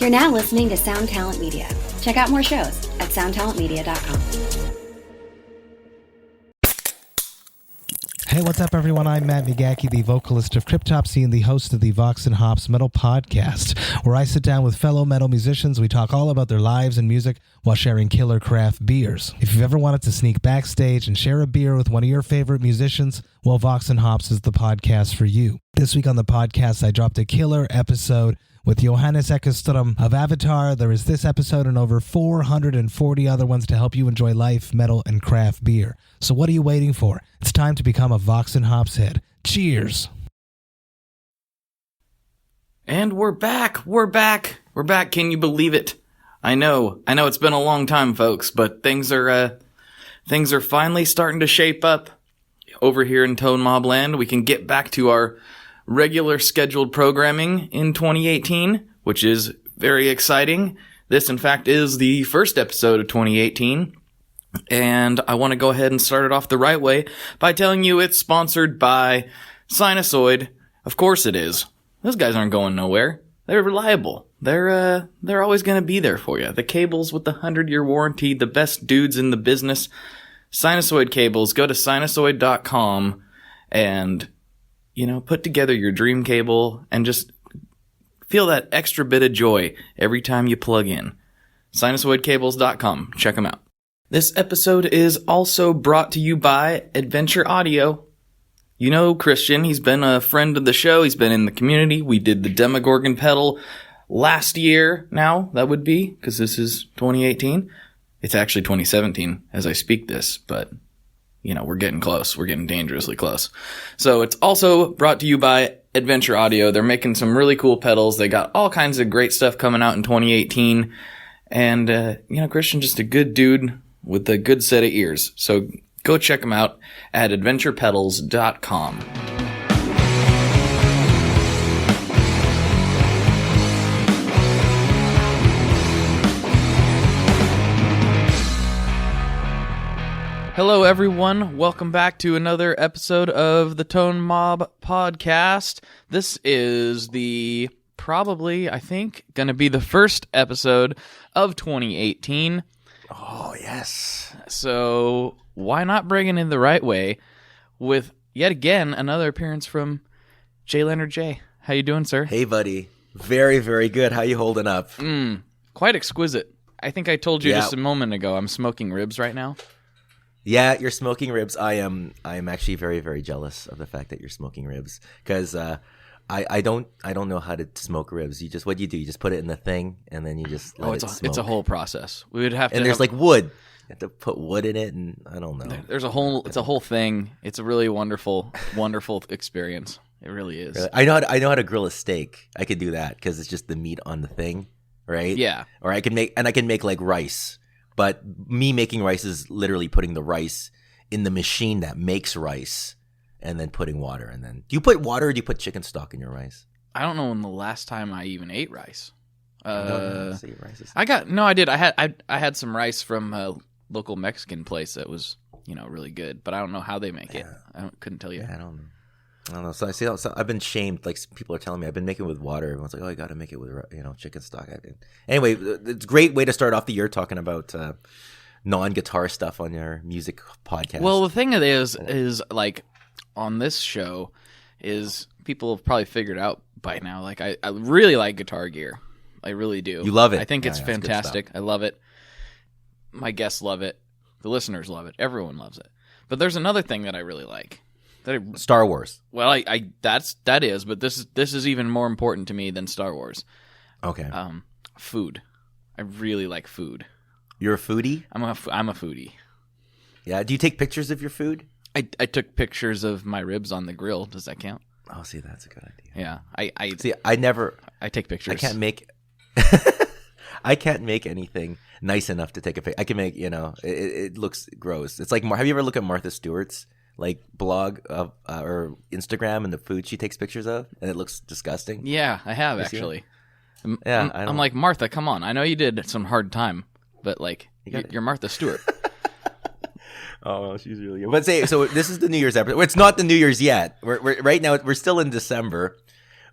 You're now listening to Sound Talent Media. Check out more shows at soundtalentmedia.com. Hey, what's up, everyone? I'm Matt Migaki, the vocalist of Cryptopsy and the host of the Vox and Hops Metal Podcast, where I sit down with fellow metal musicians. We talk all about their lives and music while sharing killer craft beers. If you've ever wanted to sneak backstage and share a beer with one of your favorite musicians, well, Vox and Hops is the podcast for you. This week on the podcast, I dropped a killer episode with Johannes Ekström of Avatar. There is this episode and over 440 other ones to help you enjoy life, metal, and craft beer. So what are you waiting for? It's time to become a Vox and Hops head. Cheers! And we're back! We're back! Can you believe it? I know it's been a long time, folks, but things are finally starting to shape up over here in Tone Mob Land. We can get back to our regular scheduled programming in 2018, which is very exciting. This, in fact, is the first episode of 2018, and I want to go ahead and start it off the right way by telling you it's sponsored by Sinusoid. Of course it is. Those guys aren't going nowhere. They're reliable. They're always going to be there for you. The cables with the 100-year warranty, the best dudes in the business. Sinusoid cables. Go to sinusoid.com and put together your dream cable and just feel that extra bit of joy every time you plug in. Sinusoidcables.com. Check them out. This episode is also brought to you by Adventure Audio. You know Christian, he's been a friend of the show. He's been in the community. We did the Demogorgon pedal last year now, that would be, because this is 2018. It's actually 2017 as I speak this, but we're getting close. We're getting dangerously close. So it's also brought to you by Adventure Audio. They're making some really cool pedals. They got all kinds of great stuff coming out in 2018. And, Christian, just a good dude with a good set of ears. So go check them out at adventurepedals.com. Hello, everyone. Welcome back to another episode of the Tone Mob Podcast. This is I think, going to be the first episode of 2018. Oh, yes. So why not bring it in the right way with, yet again, another appearance from Leonard J. How you doing, sir? Hey, buddy. Very, very good. How you holding up? Quite exquisite. I think I told you just a moment ago I'm smoking ribs right now. Yeah, you're smoking ribs. I am actually very, very jealous of the fact that you're smoking ribs because I don't know how to smoke ribs. What do? You just put it in the thing and then you just let it smoke. It's a whole process. We would have to. And there's like wood. You have to put wood in it, and I don't know. It's a whole thing. It's a really wonderful, wonderful experience. It really is. Really? I know how to grill a steak. I could do that because it's just the meat on the thing, right? Yeah. Or I can make like rice. But me making rice is literally putting the rice in the machine that makes rice and then putting water. And then, do you put water or do you put chicken stock in your rice? I don't know when the last time I even ate rice. I did. I had some rice from a local Mexican place that was, really good. But I don't know how they make it. Couldn't tell you. Yeah, I don't know. So I've been shamed. Like people are telling me I've been making it with water. Everyone's like, "Oh, you got to make it with chicken stock." Anyway, it's a great way to start off the year talking about non-guitar stuff on your music podcast. Well, the thing is like on this show is people have probably figured out by now. Like I really like Guitar Gear. I really do. You love it. I think it's fantastic. I love it. My guests love it. The listeners love it. Everyone loves it. But there's another thing that I really like. Star Wars. Well, that is, but this is even more important to me than Star Wars. Okay. Food. I really like food. You're a foodie? I'm a foodie. Yeah. Do you take pictures of your food? I took pictures of my ribs on the grill. Does that count? Oh, see, that's a good idea. Yeah. I take pictures. I can't make I can't make anything nice enough to take a picture. I can make, it looks gross. It's like, have you ever looked at Martha Stewart's blog or Instagram and the food she takes pictures of, and it looks disgusting? Yeah, I have actually. Yeah, I'm like, Martha, come on. I know you did some hard time, but you're Martha Stewart. Oh, well, she's really good. But so this is the New Year's episode. Well, it's not the New Year's yet. We're right now. We're still in December,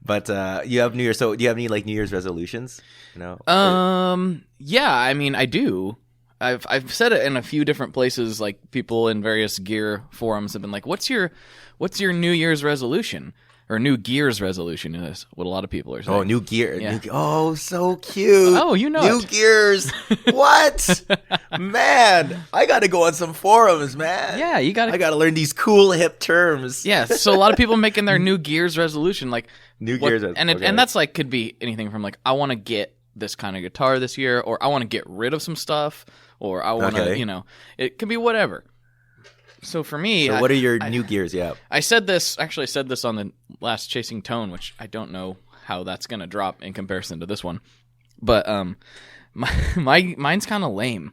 But you have New Year's. So do you have any like New Year's resolutions? No. Yeah, I mean, I do. I've said it in a few different places. Like people in various gear forums have been like, "What's your New Year's resolution?" Or New Gear's resolution is what a lot of people are saying. Oh, new gear. Yeah. Oh, so cute. Oh, you know New it. gears. What? Man, I got to go on some forums, man. Yeah, you got I to. got to learn these cool hip terms. Yeah, so a lot of people making their New Gear's resolution, like New what- Gear's. and that's like could be anything from like I want to get this kind of guitar this year, or I want to get rid of some stuff, or I want to, it could be whatever. So for me, So what are your New Gears? Yeah. I said this on the last Chasing Tone, which I don't know how that's going to drop in comparison to this one. But mine's kind of lame.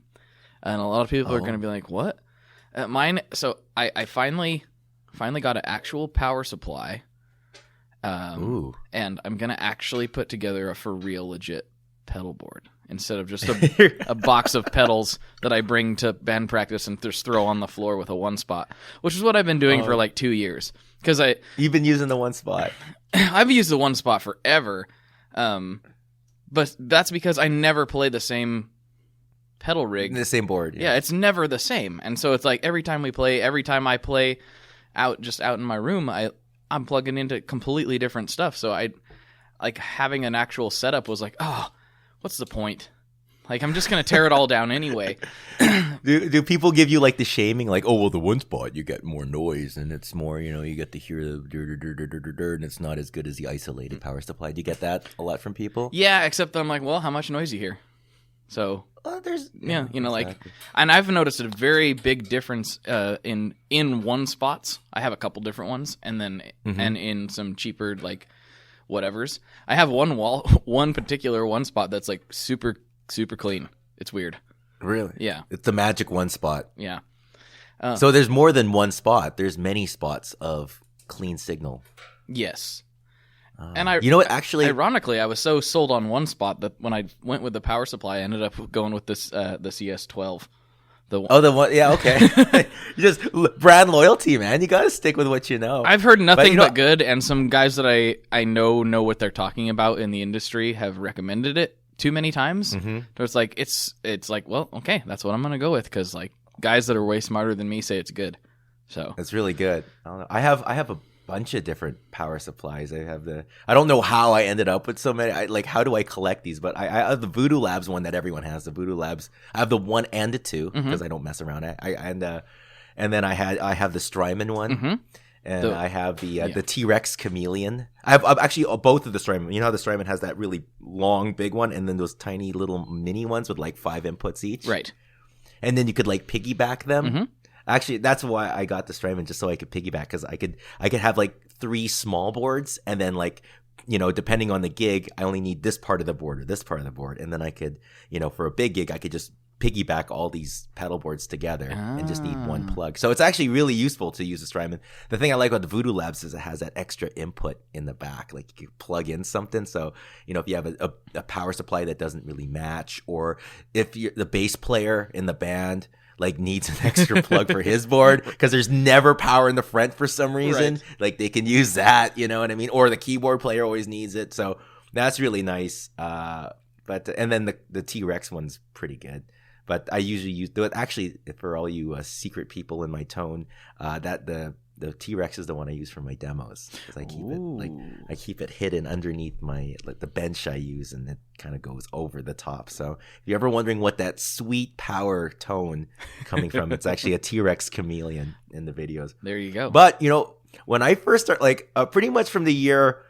And a lot of people are going to be like, what? Mine, so I finally got an actual power supply. Ooh. And I'm going to actually put together a for real legit pedal board instead of just a box of pedals that I bring to band practice and just throw on the floor with a one spot, which is what I've been doing for like 2 years. Because You've been using the one spot. I've used the one spot forever, but that's because I never play the same pedal rig. The same board. Yeah, it's never the same, and so it's like every time I play out in my room, I'm plugging into completely different stuff. So I like having an actual setup was like, oh, what's the point? Like, I'm just going to tear it all down anyway. Do people give you like the shaming, like, oh, well, the one spot you get more noise and it's more, you get to hear the and it's not as good as the isolated power supply. Do you get that a lot from people? Yeah, except that I'm like, well, how much noise you hear? So There's like, and I've noticed a very big difference in one spots. I have a couple different ones, and then and in some cheaper like whatevers. I have one particular one spot that's like super clean. It's weird. Really? Yeah. It's the magic one spot. Yeah. So there's more than one spot. There's many spots of clean signal. Yes. And I, you know what? Actually, ironically, I was so sold on one spot that when I went with the power supply, I ended up going with this the CS12. The one, yeah, okay. You just brand loyalty, man. You got to stick with what you know. I've heard nothing but good, and some guys that I know what they're talking about in the industry have recommended it too many times. So it's like it's like, well, okay, that's what I'm gonna go with, because like guys that are way smarter than me say it's good. So it's really good. I don't know. I have a bunch of different power supplies. I don't know how I ended up with so many. How do I collect these? But I have the Voodoo Labs one that everyone has. The Voodoo Labs. I have the 1 and the 2 because I don't mess around. And then I have the Strymon one. And I have the T-Rex Chameleon. I have actually both of the Strymon. You know how the Strymon has that really long, big one, and then those tiny little mini ones with like 5 inputs each. Right. And then you could like piggyback them. Actually, that's why I got the Strymon, just so I could piggyback, because I could have like 3 small boards, and then like, depending on the gig, I only need this part of the board or this part of the board, and then I could, for a big gig, I could just piggyback all these pedal boards together and just need one plug. So it's actually really useful to use the Strymon. The thing I like about the Voodoo Labs is it has that extra input in the back, like you can plug in something. So if you have a power supply that doesn't really match, or if you're the bass player in the band like needs an extra plug for his board because there's never power in the front for some reason, like they can use that, you know what I mean? Or the keyboard player always needs it. So that's really nice. And then the T-Rex one's pretty good. But I usually use actually, for all you secret people in my tone, that the T-Rex is the one I use for my demos, because I keep it hidden underneath the bench I use, and it kind of goes over the top. So if you're ever wondering what that sweet power tone coming from, it's actually a T-Rex Chameleon in the videos. There you go. But when I first started, pretty much from the year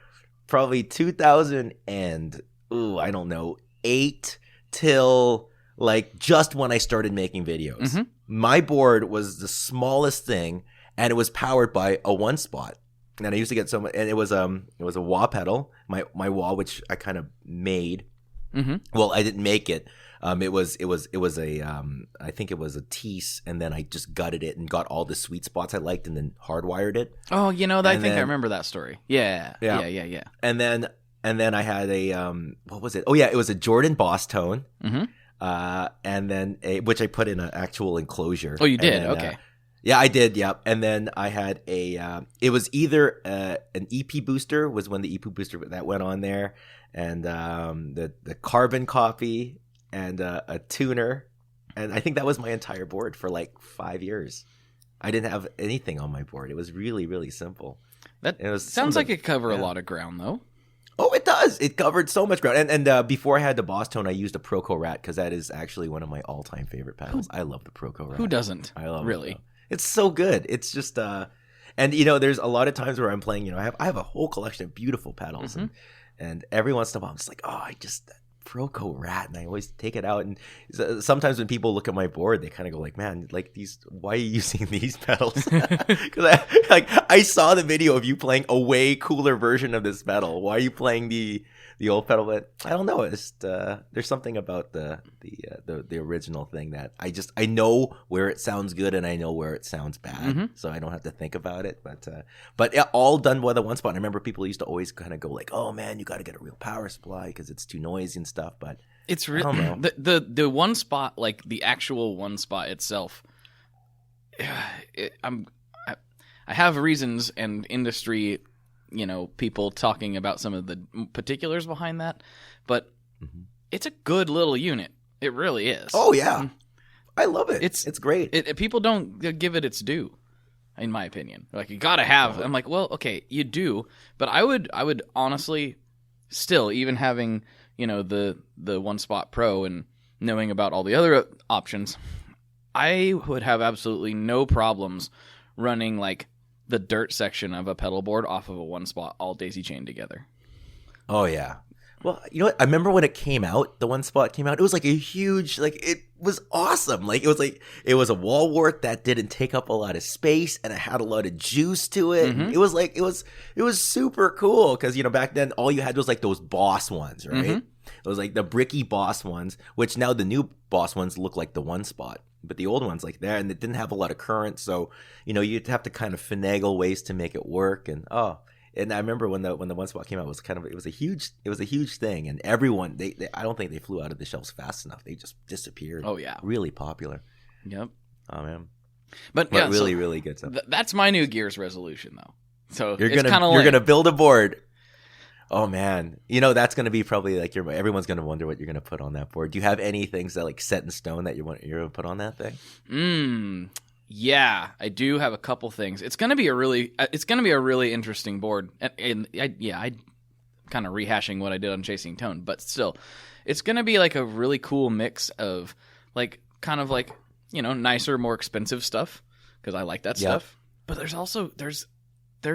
probably 2000 and I don't know, 8 till just when I started making videos. My board was the smallest thing, and it was powered by a one spot. And I used to get so much, and it was a wah pedal, my wah, which I kind of made. Well, I didn't make it. It was a I think it was a Tease, and then I just gutted it and got all the sweet spots I liked, and then hardwired it. Oh, I think I remember that story. Yeah. And then I had a what was it? Oh yeah, it was a Jordan Boss Tone. And then which I put in an actual enclosure. Oh, you did? Then, okay. Yeah, I did. Yep. And then I had it was either an EP booster was when the EP booster that went on there, and the carbon copy and a tuner, and I think that was my entire board for like 5 years. I didn't have anything on my board. It was really, really simple. Sounds like it covered a lot of ground, though. Oh, it does. It covered so much ground. And before I had the Boss Tone, I used a Proco Rat because that is actually one of my all-time favorite pedals. I love the Proco Rat. Who doesn't? I love really. It. It's so good. It's just and there's a lot of times where I'm playing. I have a whole collection of beautiful pedals, and every once in a while I'm just like, oh, that Proco Rat, and I always take it out. And sometimes when people look at my board, they kind of go like, man, like why are you using these pedals? Because I saw the video of you playing a way cooler version of this pedal. Why are you playing the old pedal? But I don't know. It's there's something about the original thing that I know where it sounds good and I know where it sounds bad, so I don't have to think about it. But yeah, all done by the one spot. I remember people used to always kind of go like, oh man, you got to get a real power supply because it's too noisy and stuff. But it's really, I don't know. The one spot, like the actual one spot itself. I have reasons and industry, people talking about some of the particulars behind that, but it's a good little unit. It really is. Oh yeah, I love it. It's great. People don't give it its due, in my opinion. Like, you gotta have. I'm like, well, okay, you do, but I would honestly, still, even having the One Spot Pro and knowing about all the other options, I would have absolutely no problems running like the dirt section of a pedal board off of a one spot, all daisy chained together. Oh yeah. Well, you know what? I remember when it came out, the One Spot came out. It was like a huge, it was awesome. It was a wall wart that didn't take up a lot of space, and it had a lot of juice to it. It was it was super cool because back then all you had was like those Boss ones, right? It was like the bricky Boss ones, which now the new Boss ones look like the One Spot. But the old ones like that, and it didn't have a lot of current, so you'd have to kind of finagle ways to make it work. And I remember when the One Spot came out, it was a huge thing, and everyone they I don't think they flew out of the shelves fast enough. They just disappeared. Oh yeah, really popular. Yep. Oh man, but yeah, really really good stuff. That's my new Gears resolution though. So you're gonna build a board. Oh man, that's gonna be probably like everyone's gonna wonder what you're gonna put on that board. Do you have any things that like set in stone that you're gonna put on that thing? Yeah, I do have a couple things. It's gonna be a really interesting board, and I kind of rehashing what I did on Chasing Tone, but still, it's gonna be like a really cool mix of like kind of like nicer, more expensive stuff because I like that stuff. But there's also there's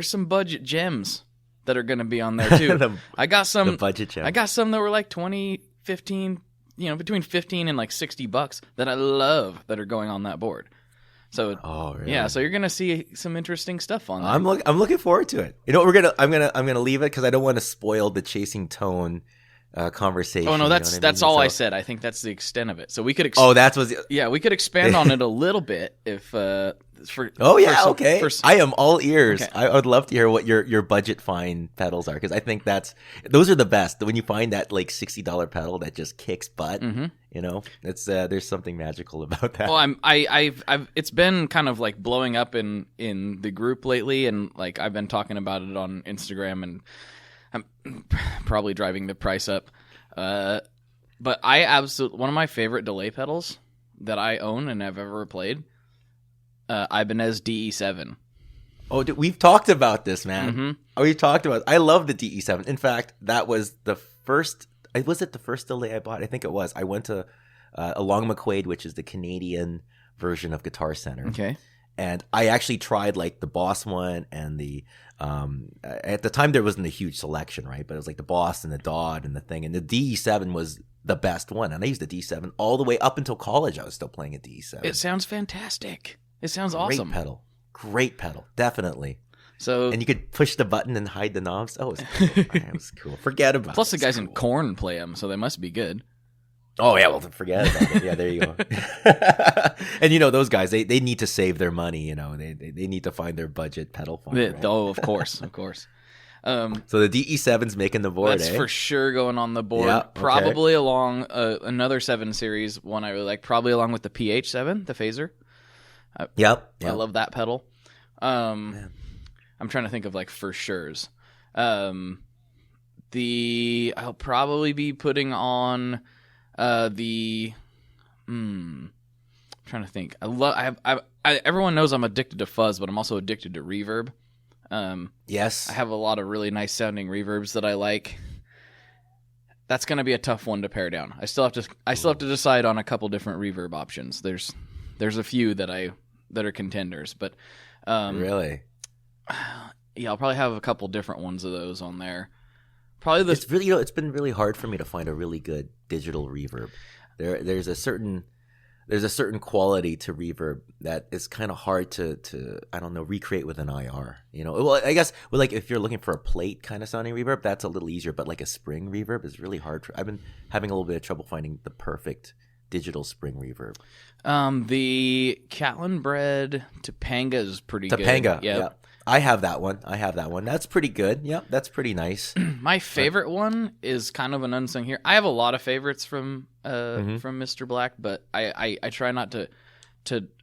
some budget gems that are going to be on there too. I got some the budget gems. I got some that were like 20, 15, between 15 and like $60 that I love that are going on that board. So really? Yeah, so you're going to see some interesting stuff on there. I'm looking forward to it. I'm gonna leave it because I don't want to spoil the Chasing Tone conversation. Oh no, that's all I said. I think that's the extent of it. So we could we could expand on it a little bit if okay. I am all ears. Okay. I would love to hear what your budget fine pedals are because I think those are the best. When you find that like $60 pedal that just kicks butt, it's there's something magical about that. Well, I've it's been kind of like blowing up in the group lately, and like I've been talking about it on Instagram, and I'm probably driving the price up. But one of my favorite delay pedals that I own and have ever played. Ibanez DE7. Oh, dude, we've talked about this, man. We've talked about. I love the DE7. In fact, that was the first. Was it the first delay I bought? I think it was. I went to Along McQuaid, which is the Canadian version of Guitar Center. Okay. And I actually tried like the Boss one and the. At the time, there wasn't a huge selection, right? But it was like the Boss and the Dodd and the thing, and the DE7 was the best one. And I used the DE7 all the way up until college. I was still playing a DE7. It sounds fantastic. It sounds awesome. Great pedal, definitely. So, and you could push the button and hide the knobs. Oh, it was cool. It was cool. Forget about it. Plus, the guys in Korn play them, so they must be good. Oh yeah, well, forget about it. Yeah, there you go. And those guys, they need to save their money. They need to find their budget pedal font. Right? Oh, of course. So the DE7's making the board. That's for sure going on the board. Yeah, okay. Probably along another 7 series one I really like. Probably along with the PH7, the phaser. Yep. I love that pedal. I'm trying to think of like for sure's. I'll probably be putting on I'm trying to think. Everyone knows I'm addicted to fuzz, but I'm also addicted to reverb. Yes. I have a lot of really nice sounding reverbs that I like. That's going to be a tough one to pare down. I still have to decide on a couple different reverb options. There's a few that are contenders, but really, yeah, I'll probably have a couple different ones of those on there. It's really, it's been really hard for me to find a really good digital reverb. There's a certain quality to reverb that is kind of hard to I don't know, recreate with an IR. Well, I guess like if you're looking for a plate kind of sounding reverb, that's a little easier. But like a spring reverb is really hard. I've been having a little bit of trouble finding the perfect digital spring reverb. The Catlin Bread Topanga is pretty good. Topanga, Yep. yeah. I have that one. That's pretty good. Yep, that's pretty nice. My favorite one is kind of an unsung hero. I have a lot of favorites from Mr. Black, but I try not to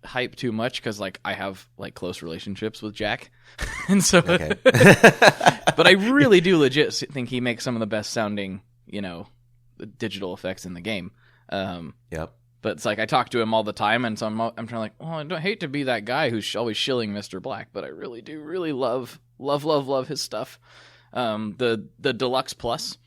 hype too much because like I have like close relationships with Jack, and so. Okay. But I really do legit think he makes some of the best sounding digital effects in the game. Yep. But it's like I talk to him all the time, and so I'm trying to like, I don't hate to be that guy who's always shilling Mr. Black, but I really do love his stuff. The Deluxe Plus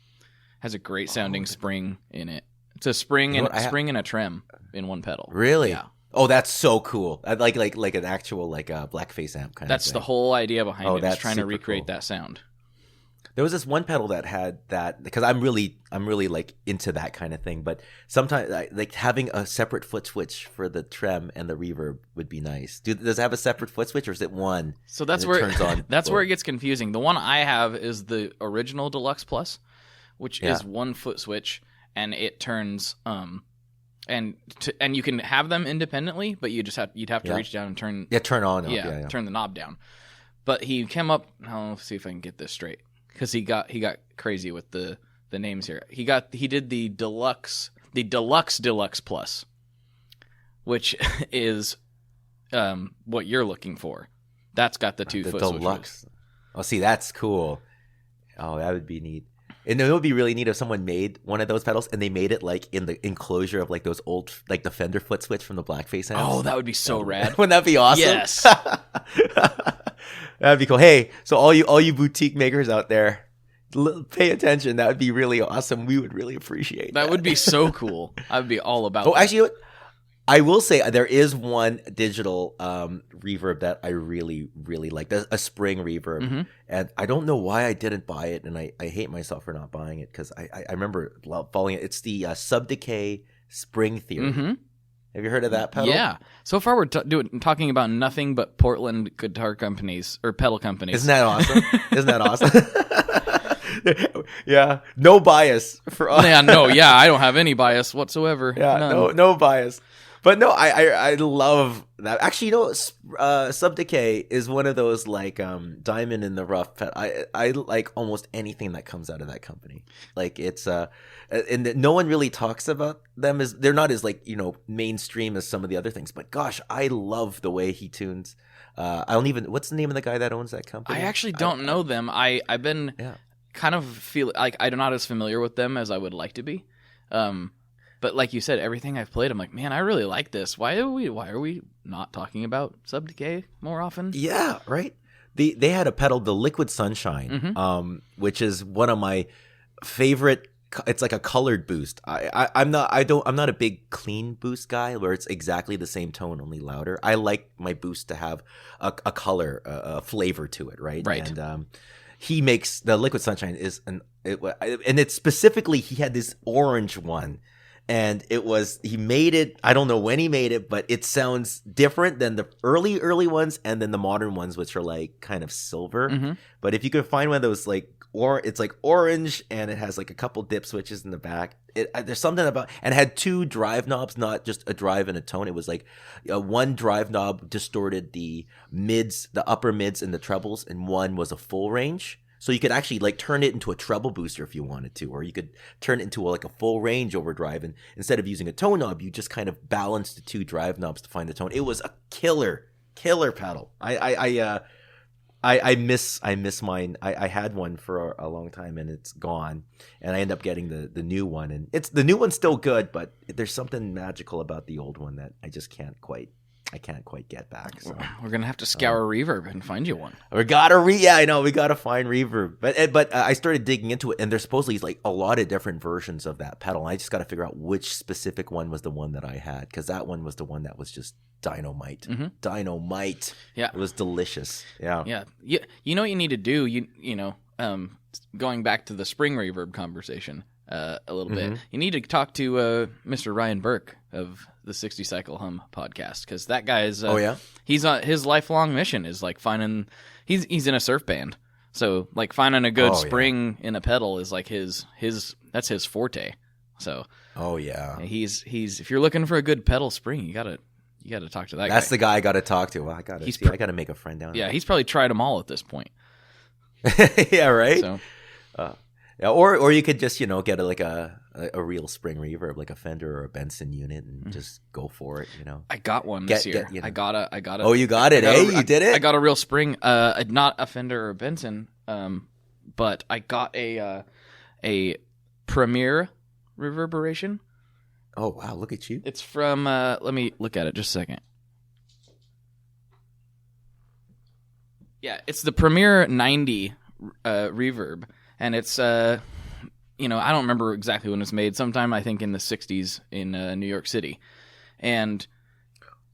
has a great sounding spring in it. It's a spring and a trem in one pedal. Really? Yeah. Oh, that's so cool. I like an actual like a blackface amp kind of thing. That's the whole idea behind it. Is trying to recreate cool. that sound. There was this one pedal that had that because I'm really like into that kind of thing. But sometimes like having a separate foot switch for the trem and the reverb would be nice. Does it have a separate foot switch or is it one? So that's where it turns on. That's where it gets confusing. The one I have is the original Deluxe Plus, which is one foot switch, and it turns and you can have them independently, but you'd have to reach down and turn turn on turn the knob down. But he came up. Let's see if I can get this straight. Because he got crazy with the names here. He did the deluxe plus, which is what you're looking for. That's got the 2 foot deluxe switches. Oh, see, that's cool. Oh, that would be neat. And it would be really neat if someone made one of those pedals and they made it like in the enclosure of like those old like the Fender foot switch from the Blackface amps. Oh, that would be so rad. Wouldn't that be awesome? Yes. That'd be cool. Hey, so all you boutique makers out there, pay attention. That would be really awesome. We would really appreciate that. That would be so cool. I would be all about that. Actually, I will say there is one digital reverb that I really, really like. A spring reverb. Mm-hmm. And I don't know why I didn't buy it, and I hate myself for not buying it because I remember following it. It's the Sub-Decay Spring Theory. Mm-hmm. Have you heard of that pedal? Yeah. So far, we're talking about nothing but Portland guitar companies or pedal companies. Isn't that awesome? Yeah. No bias for us. Yeah. No. Yeah. I don't have any bias whatsoever. Yeah. None. No bias. But no, I love that. Actually, Sub-Decay is one of those like diamond in the rough. I like almost anything that comes out of that company. Like it's and no one really talks about them as they're not as like mainstream as some of the other things. But gosh, I love the way he tunes. I don't even. What's the name of the guy that owns that company? I actually don't know them. I've been kind of feel like I'm not as familiar with them as I would like to be. But like you said, everything I've played, I'm like, man, I really like this. Why are we not talking about Sub-Decay more often? Yeah, right. They had a pedal, the Liquid Sunshine, which is one of my favorite. It's like a colored boost. I'm not a big clean boost guy where it's exactly the same tone, only louder. I like my boost to have a color, a flavor to it, right? Right. And he makes the Liquid Sunshine and it's specifically he had this orange one. And he made it, I don't know when he made it, but it sounds different than the early ones and then the modern ones, which are like kind of silver. Mm-hmm. But if you could find one of those it's like orange and it has like a couple dip switches in the back. There's something about, and it had 2 drive knobs, not just a drive and a tone. It was like one drive knob distorted the mids, the upper mids and the trebles, and one was a full range. So you could actually like turn it into a treble booster if you wanted to, or you could turn it into like a full range overdrive. And instead of using a tone knob, you just kind of balance the two drive knobs to find the tone. It was a killer pedal. I miss mine. I had one for a long time and it's gone, and I end up getting the new one, and the new one's still good, but there's something magical about the old one that I just can't quite get back. So We're gonna have to scour Reverb and find you one. we gotta we gotta find Reverb, but I started digging into it, and there's supposedly like a lot of different versions of that pedal. And I just got to figure out which specific one was the one that I had, because that one was the one that was just dynamite. Dynamite. Yeah, it was delicious. Yeah. You know what you need to do. Going back to the spring reverb conversation a little bit. You need to talk to Mr. Ryan Burke of the 60 Cycle Hum podcast, because that guy is. He's on his lifelong mission is like finding. He's in a surf band, so like finding a good spring in a pedal is like his that's his forte. So. He's if you're looking for a good pedal spring, you gotta talk to that guy. That's the guy I gotta talk to. Well, I gotta make a friend down there. Yeah, he's probably tried them all at this point. Yeah, right. So. Or you could just get a real spring reverb, like a Fender or a Benson unit, and just go for it. I got one this year. I got a. Oh, you got it? You did it? I got a real spring. Not a Fender or a Benson. But I got a Premier reverberation. Oh wow! Look at you. It's from. Let me look at it just a second. Yeah, it's the Premier 90 reverb, and it's I don't remember exactly when it was made. Sometime I think in the 60s in New York City, and.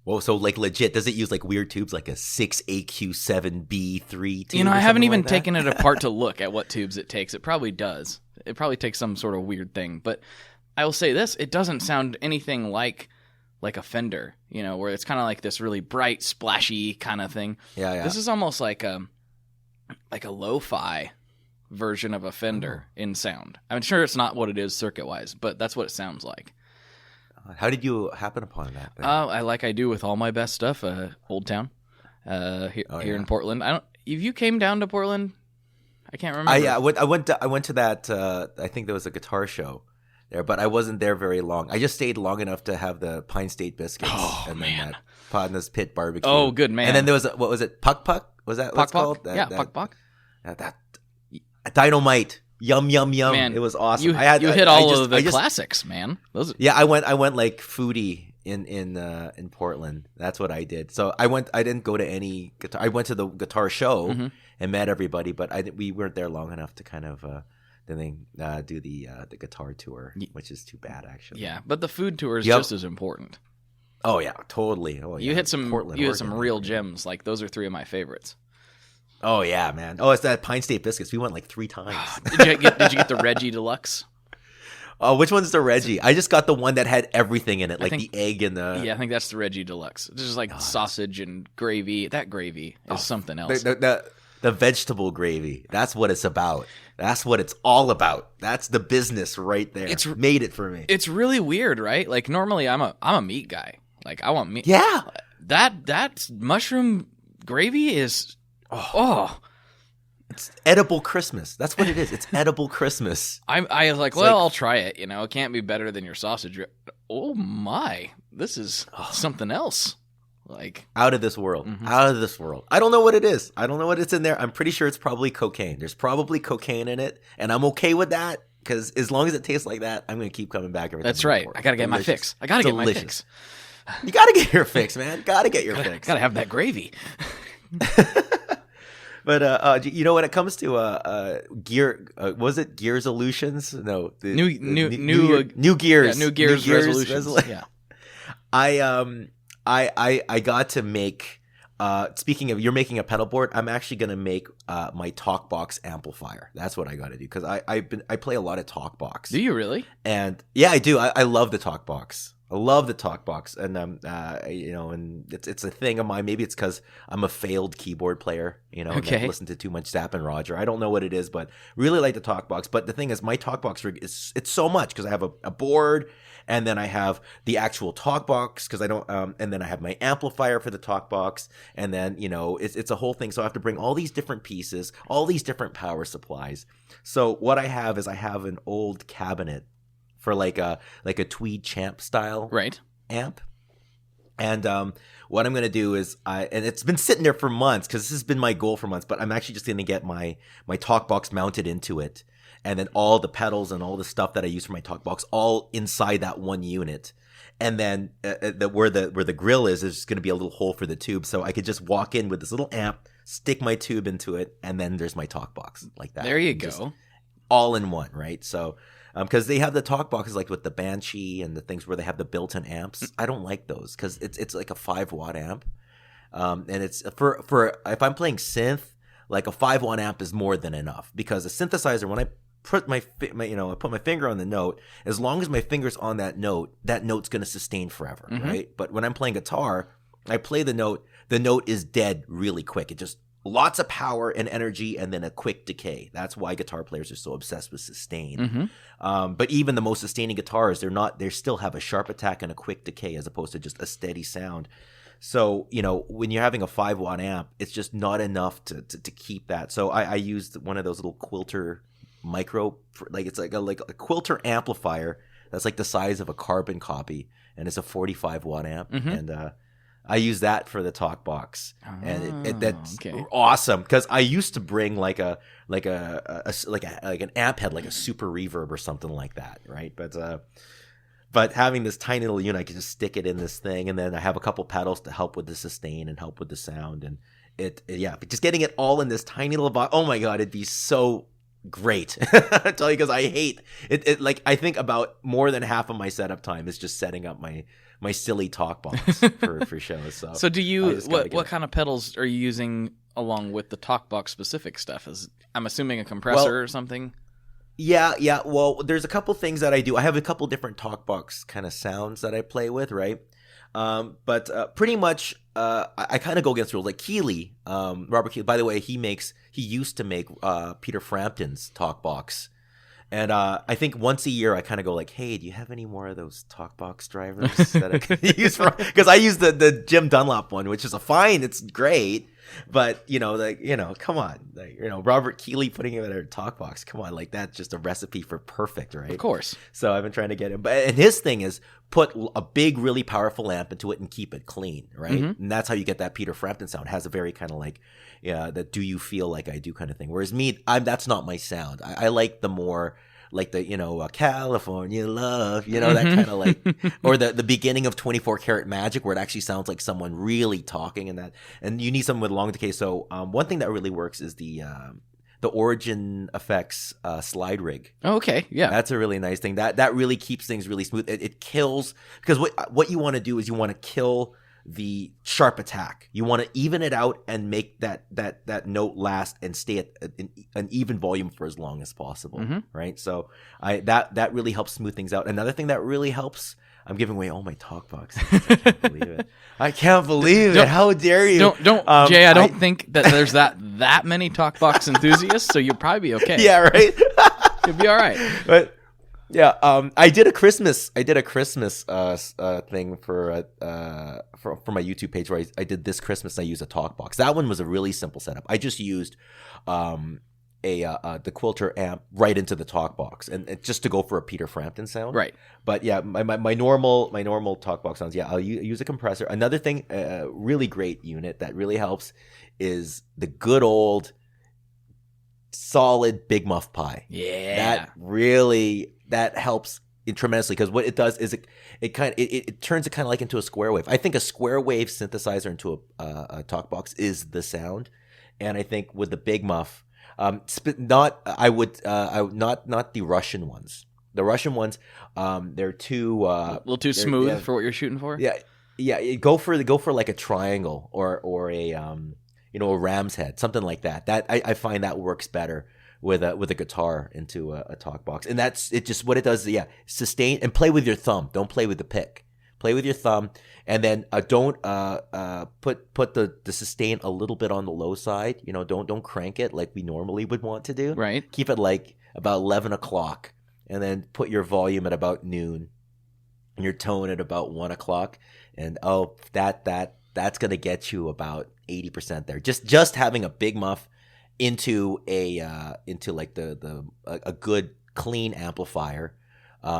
Whoa, so like legit, does it use like weird tubes, like a 6AQ7B3 tube? I haven't even taken it apart to look at what tubes it takes. It probably does. It probably takes some sort of weird thing. But I will say this, it doesn't sound anything like a Fender, where it's kind of like this really bright, splashy kind of thing. Yeah. This is almost like a lo-fi version of a Fender in sound. I'm sure it's not what it is circuit-wise, but that's what it sounds like. How did you happen upon that? I do with all my best stuff. Old Town, here in Portland. If you came down to Portland, I can't remember. I went to that. I think there was a guitar show there, but I wasn't there very long. I just stayed long enough to have the Pine State biscuits and then that Podna's Pit barbecue. Oh, good man! And then there was what was it? Puck Puck? Was that what's called? Puck Puck. That dynamite. Yum yum yum! Man, it was awesome. You hit all of the classics, man. I went like foodie in Portland. That's what I did. So I didn't go to any guitar. I went to the guitar show and met everybody, but we weren't there long enough to kind of do the guitar tour, which is too bad actually. Yeah, but the food tour is just as important. Oh yeah, totally. Oh, you hit some real gems. Like those are 3 of my favorites. Oh yeah, man. Oh, it's that Pine State biscuits. We went like 3 times. Did you get the Reggie Deluxe? Oh, which one's the Reggie? I just got the one that had everything in it, like the egg and the. Yeah, I think that's the Reggie Deluxe. It's just like sausage and gravy. That gravy is something else. The vegetable gravy. That's what it's about. That's what it's all about. That's the business right there. It's made it for me. It's really weird, right? Like normally I'm a meat guy. Like I want meat. Yeah. That mushroom gravy is. Oh, it's edible Christmas. That's what it is. It's edible Christmas. I was like, I'll try it. It can't be better than your sausage. Oh my, this is something else. Like out of this world. Out of this world. I don't know what it is. I don't know what it's in there. I'm pretty sure it's probably cocaine. There's probably cocaine in it, and I'm okay with that because as long as it tastes like that, I'm going to keep coming back. That's right. I got to get my fix. I got to get my fix. You got to get your fix, man. Got to get your fix. Got to have that gravy. But when it comes to gear, was it Gear Resolutions? No, new gears. Yeah, new gears resolutions. Yeah. I got to make. Speaking of, you're making a pedal board. I'm actually gonna make my TalkBox amplifier. That's what I got to do because I play a lot of TalkBox. Do you really? And yeah, I do. I love the TalkBox. I love the talk box, and and it's a thing of mine. Maybe it's because I'm a failed keyboard player, and I listen to too much Zapp and Roger. I don't know what it is, but really like the talk box. But the thing is, my talk box rig it's so much because I have a board, and then I have the actual talk box because I don't, and then I have my amplifier for the talk box, and then it's a whole thing. So I have to bring all these different pieces, all these different power supplies. So what I have is an old cabinet for like a Tweed Champ style amp. And what I'm going to do is and it's been sitting there for months because this has been my goal for months, but I'm actually just going to get my talk box mounted into it. And then all the pedals and all the stuff that I use for my talk box all inside that one unit. And then where the grill is, there's going to be a little hole for the tube. So I could just walk in with this little amp, stick my tube into it, and then there's my talk box like that. There you just go. All in one, right? So because they have the talk boxes like with the Banshee and the things where they have the built-in amps. I don't like those because it's like a 5-watt amp, and it's for if I'm playing synth, like a 5-watt amp is more than enough because a synthesizer, when I put I put my finger on the note, as long as my finger's on that note's going to sustain forever, right? But when I'm playing guitar, I play the note is dead really quick. It just lots of power and energy and then a quick decay. That's why guitar players are so obsessed with sustain. But even the most sustaining guitars, they still have a sharp attack and a quick decay as opposed to just a steady sound. So, when you're having a 5-watt amp, it's just not enough to keep that. So I used one of those little Quilter micro, like it's like a Quilter amplifier that's like the size of a carbon copy, and it's a 45-watt amp. And I use that for the talk box, and that's awesome because I used to bring like an amp head, like a super reverb or something like that, right? But having this tiny little unit, I can just stick it in this thing, and then I have a couple pedals to help with the sustain and help with the sound, and but just getting it all in this tiny little box. Oh my god, it'd be so great. I tell you, because I hate it. Like I think about more than half of my setup time is just setting up my silly talk box for shows. So do you what kind of pedals are you using along with the talk box specific stuff? I'm assuming a compressor or something. Yeah. Well, there's a couple things that I do. I have a couple different talk box kind of sounds that I play with, right? But pretty much I kind of go against rules. Like Keeley, Robert Keeley. By the way, he used to make Peter Frampton's talk box. And I think once a year I kind of go like, hey, do you have any more of those talkbox drivers that I could use for? Because I use the Jim Dunlop one, which is it's great, but come on, Robert Keeley putting it in a talkbox, come on, like that's just a recipe for perfect, right? Of course. So I've been trying to get him, and his thing is put a big, really powerful amp into it and keep it clean, right? And that's how you get that Peter Frampton sound. It has a very kind of like, that do you feel like I do kind of thing. Whereas me, that's not my sound. I like the more like the California love, that kind of like, or the beginning of 24 Karat Magic where it actually sounds like someone really talking, and you need something with long decay. So one thing that really works is the Origin Effects slide rig. Oh, okay, yeah, that's a really nice thing. That really keeps things really smooth. It kills, because what you want to do is you want to kill the sharp attack. You want to even it out and make that note last and stay at an even volume for as long as possible, right? So that really helps smooth things out. Another thing that really helps, I'm giving away all my talk boxes. I can't believe it. How dare you? Don't Jay, I don't think that there's that many talk box enthusiasts, so you'll probably be okay. Yeah, right? You'll be all right. But yeah, I did a Christmas thing for my YouTube page where I did this Christmas. I used a talk box. That one was a really simple setup. I just used the Quilter amp right into the talk box, and just to go for a Peter Frampton sound. Right. But yeah, my normal talk box sounds. Yeah, I'll use a compressor. Another thing, really great unit that really helps is the good old solid Big Muff Pi. Yeah, that helps tremendously, because what it does is it turns it kind of like into a square wave. I think a square wave synthesizer into a talk box is the sound, and I think with the Big Muff, not the Russian ones. The Russian ones, they're too a little too smooth for what you're shooting for. Yeah. Go for like a triangle or a ram's head, something like that. That I find that works better with a guitar into a talk box, and that's it. Just what it does, sustain and play with your thumb. Don't play with the pick. Play with your thumb, and then don't put the sustain a little bit on the low side. Don't crank it like we normally would want to do. Right. Keep it like about 11 o'clock, and then put your volume at about noon, and your tone at about 1 o'clock, and that's gonna get you about 80% there. Just having a big muff into like a good clean amplifier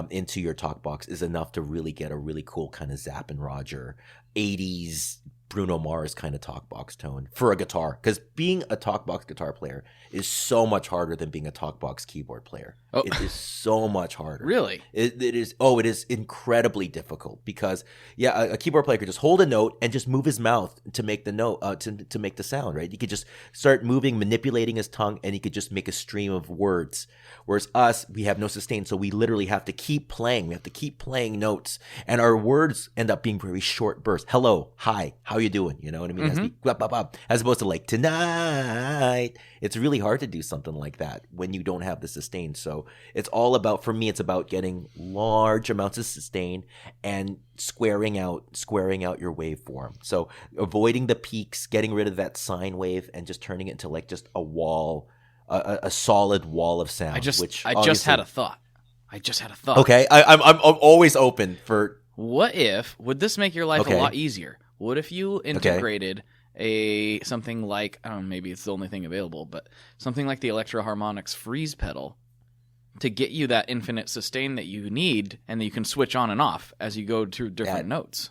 into your talk box is enough to really get a really cool kind of Zapp and Roger 80s Bruno Mars kind of talk box tone for a guitar, because being a talk box guitar player is so much harder than being a talk box keyboard player. Oh. It is so much harder. Really? It is incredibly difficult, because a keyboard player could just hold a note and just move his mouth to make the note to make the sound, right? He could just start moving, manipulating his tongue, and he could just make a stream of words. Whereas us, we have no sustain, so we literally have to keep playing. We have to keep playing notes, and our words end up being very short bursts. Hello, hi, how you doing? You know what I mean? Mm-hmm. As opposed to like tonight. It's really hard to do something like that when you don't have the sustain. So it's all about, for me, it's about getting large amounts of sustain and squaring out your waveform. So avoiding the peaks, getting rid of that sine wave, and just turning it into like just a wall, a solid wall of sound. I just had a thought. Okay, I'm always open for. Would this make your life a lot easier? What if you integrated something like, I don't know, maybe it's the only thing available, but something like the Electro Harmonix freeze pedal to get you that infinite sustain that you need, and that you can switch on and off as you go through different notes.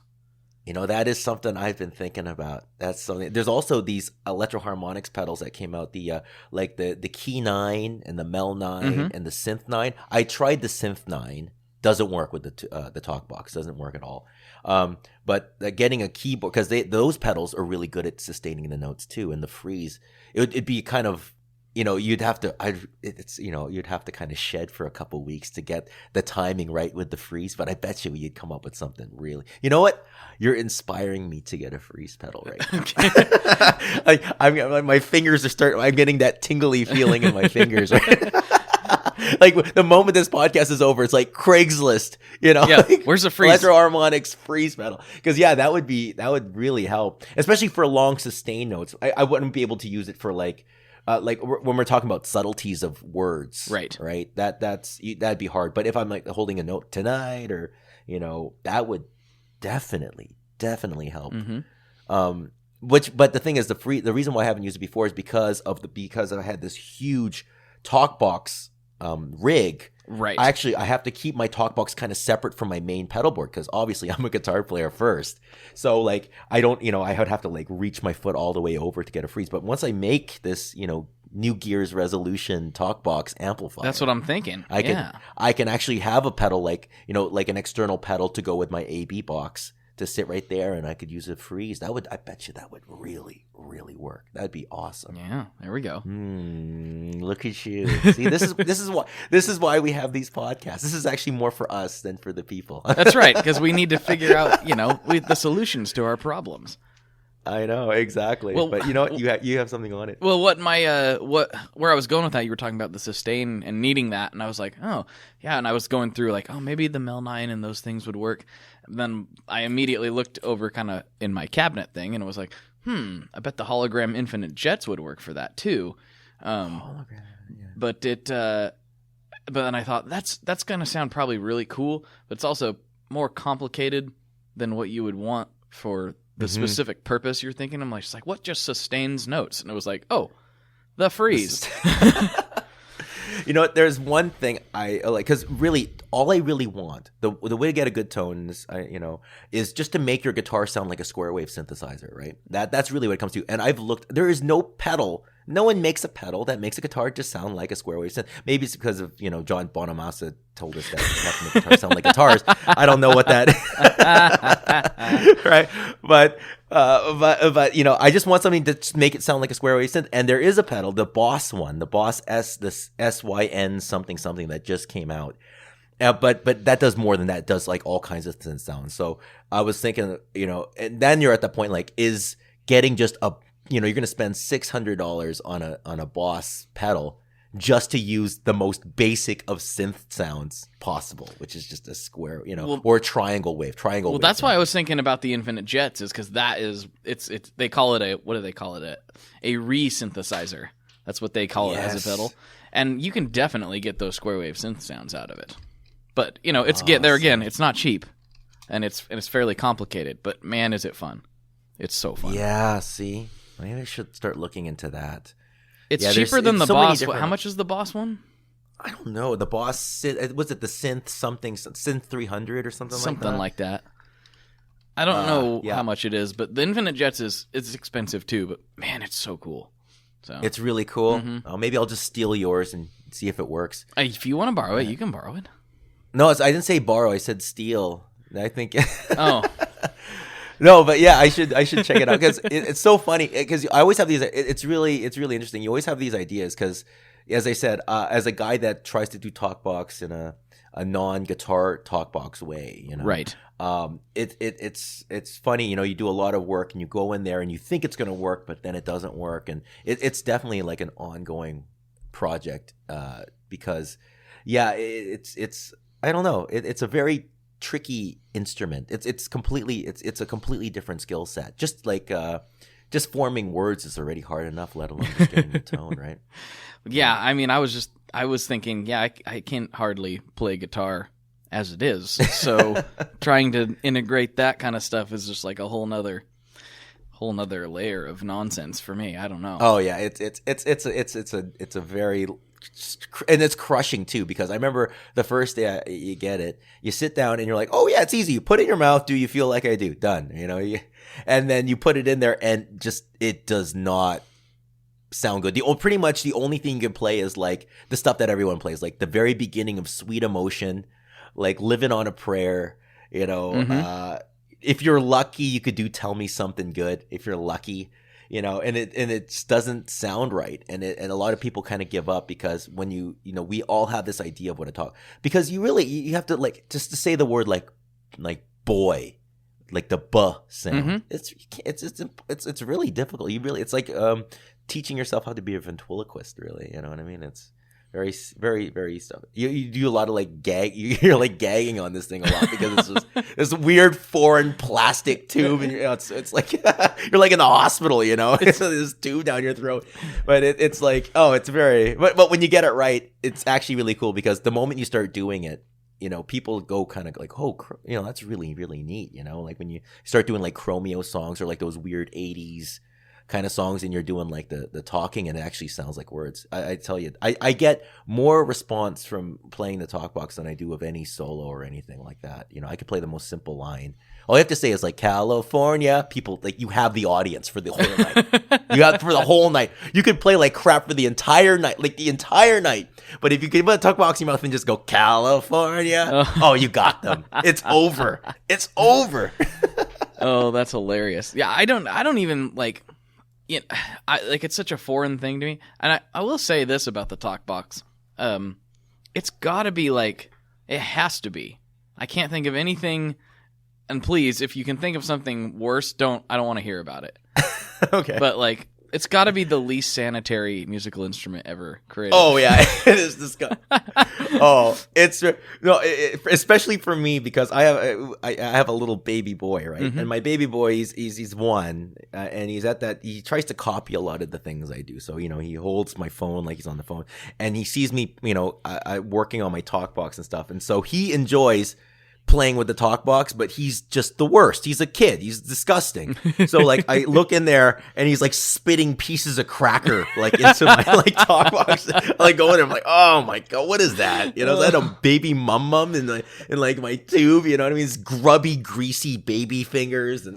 That is something I've been thinking about. That's something. There's also these Electro Harmonix pedals that came out, the Key 9 and the Mel 9 and the Synth 9. I tried the Synth 9. Doesn't work with the talk box. Doesn't work at all. But getting a keyboard, because those pedals are really good at sustaining the notes too. And the freeze, it'd be kind of, you'd have to kind of shed for a couple weeks to get the timing right with the freeze. But I bet you'd come up with something really. You know what? You're inspiring me to get a freeze pedal right now. My fingers are starting. I'm getting that tingly feeling in my fingers. Right? Like the moment this podcast is over, it's like Craigslist, Yeah, like, where's the freeze? Electro Harmonix freeze pedal. Because that would really help, especially for long sustained notes. I wouldn't be able to use it for like when we're talking about subtleties of words, right? That'd be hard. But if I'm like holding a note tonight, or that would definitely help. Mm-hmm. But the thing is, the reason why I haven't used it before is because I had this huge talk box rig. Right. I have to keep my talk box kind of separate from my main pedal board, because obviously I'm a guitar player first. So like I don't, I would have to like reach my foot all the way over to get a freeze. But once I make this, New Gear's resolution talk box amplifier, that's what I'm thinking. I can actually have a pedal like an external pedal to go with my AB box to sit right there, and I could use a freeze. I bet you that would really, really work. That'd be awesome. Yeah, there we go. Look at you. See, this is why we have these podcasts. This is actually more for us than for the people. That's right, because we need to figure out, the solutions to our problems. I know, exactly. Well, but you know what? You have something on it. Well, where I was going with that, you were talking about the sustain and needing that, and I was like, oh, yeah, and I was going through like, oh, maybe the Mel 9 and those things would work. And then I immediately looked over kind of in my cabinet thing, and it was like, I bet the hologram Infinite Jets would work for that too. Hologram, yeah. But then I thought that's going to sound probably really cool, but it's also more complicated than what you would want for the specific purpose you're thinking. I'm like, just like, what just sustains notes? And it was like, oh, the freeze. You know what? There's one thing I like, because really, all I really want, the way to get a good tone is just to make your guitar sound like a square wave synthesizer, right? That's really what it comes to. And I've looked, there is no pedal. No one makes a pedal that makes a guitar just sound like a square wave synth. Maybe it's because of, John Bonamassa told us that we have to make guitars sound like guitars. I don't know what that is. Right? But I just want something to make it sound like a square wave synth. And there is a pedal, the Boss one, the Boss S, this SYN something that just came out. But that does more than that. It does like all kinds of synth sounds. So I was thinking, and then you're at the point like, is getting just a, you're going to spend $600 on a Boss pedal. just to use the most basic of synth sounds possible, which is just a square, or a triangle wave. Well, that's why I was thinking about the Infinite Jets, is because that is it's they call it what do they call it? A re-synthesizer. That's what they call it as a pedal, and you can definitely get those square wave synth sounds out of it. But it's not cheap, and it's fairly complicated. But man, is it fun! It's so fun. Yeah. See, maybe I should start looking into that. It's cheaper than the Boss. How much is the Boss one? I don't know. The Boss, was it the Synth 300 or something like that? Something like that. I don't know how much it is, but the Infinite Jets it's expensive too. But man, it's so cool. So it's really cool. Mm-hmm. Maybe I'll just steal yours and see if it works. If you want to borrow it, you can borrow it. No, I didn't say borrow. I said steal. I think. Oh. No, but yeah, I should check it out because it's so funny because I always have these. It's really interesting. You always have these ideas because, as I said, as a guy that tries to do talk box in a non-guitar talk box way, right? It's funny, you do a lot of work and you go in there and you think it's going to work, but then it doesn't work, and it's definitely like an ongoing project because, yeah, it's I don't know, it's a very tricky instrument. It's a completely different skill set. Just like just forming words is already hard enough, let alone just getting the tone right. Yeah, I mean, I was thinking, I can't hardly play guitar as it is, so trying to integrate that kind of stuff is just like a whole nother layer of nonsense for me. I don't know. Oh yeah, it's a very, and it's crushing too, because I remember the first day you get it, you sit down and you're like, oh yeah, it's easy. You put it in your mouth. Do you feel like I do? Done. And then you put it in there and just it does not sound good. Pretty much the only thing you can play is like the stuff that everyone plays, like the very beginning of Sweet Emotion, like Living on a Prayer. If you're lucky, you could do Tell Me Something Good. If you're lucky. And it just doesn't sound right, and a lot of people kind of give up because when we all have this idea of what to talk, because you have to like just to say the word like boy, like the b sound. Mm-hmm. It's really difficult. It's like teaching yourself how to be a ventriloquist. Really, you know what I mean? It's very, very, very stuff. You do a lot of like gag. You're like gagging on this thing a lot because it's just this weird foreign plastic tube, and it's like you're like in the hospital. It's this tube down your throat. But it's like, oh, it's very. But when you get it right, it's actually really cool because the moment you start doing it, people go kind of like, oh, that's really, really neat. Like when you start doing like Chromeo songs or like those weird 80s kind of songs and you're doing like the talking and it actually sounds like words. I tell you, I get more response from playing the talk box than I do of any solo or anything like that. I could play the most simple line. All you have to say is like California. People, like, you have the audience for the whole night. You have for the whole night. You could play like crap for the entire night, like the entire night. But if you could put a talk box in your mouth and just go California, oh, you got them. It's over. It's over. Oh, that's hilarious. Yeah, I don't even like. It's such a foreign thing to me, and I will say this about the talk box: it's got to be like, it has to be. I can't think of anything, and please, if you can think of something worse, I don't want to hear about it. Okay, but like, it's got to be the least sanitary musical instrument ever created. Oh yeah, it is disgusting. Especially for me because I have a little baby boy, right? Mm-hmm. And my baby boy, he's one, and he's at that. He tries to copy a lot of the things I do. So he holds my phone like he's on the phone, and he sees me, I working on my talk box and stuff, and so he enjoys playing with the talk box, but he's just the worst. He's a kid. He's disgusting. So like I look in there and he's like spitting pieces of cracker like into my like talk box. I like go in there, I'm like, oh my god, what is that? Is that a baby mum in like my tube? You know what I mean? It's grubby, greasy baby fingers, and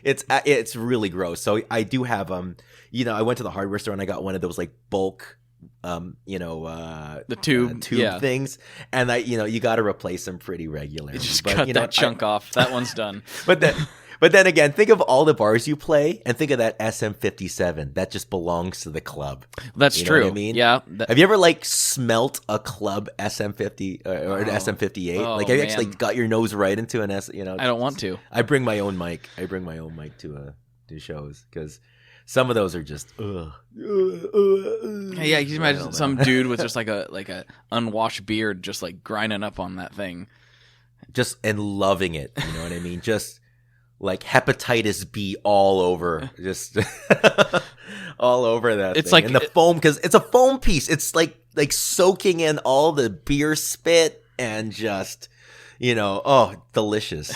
it's really gross. So I do have I went to the hardware store and I got one of those like bulk the tube things, and you got to replace them pretty regularly. You just cut that chunk off. That one's done. But then again, think of all the bars you play, and think of that SM57 that just belongs to the club. That's true. What I mean, yeah. Have you ever like smelt a club SM50 or an SM58? Like, have you actually got your nose right into an S? I don't want to. I bring my own mic. to shows because Some of those are just ugh. Yeah, you can imagine some dude with just like a unwashed beard just like grinding up on that thing. Just and loving it, you know what I mean? Just like hepatitis B all over, just all over that. It's thing. like and the foam, because it's a foam piece. It's like soaking in all the beer spit and just, delicious.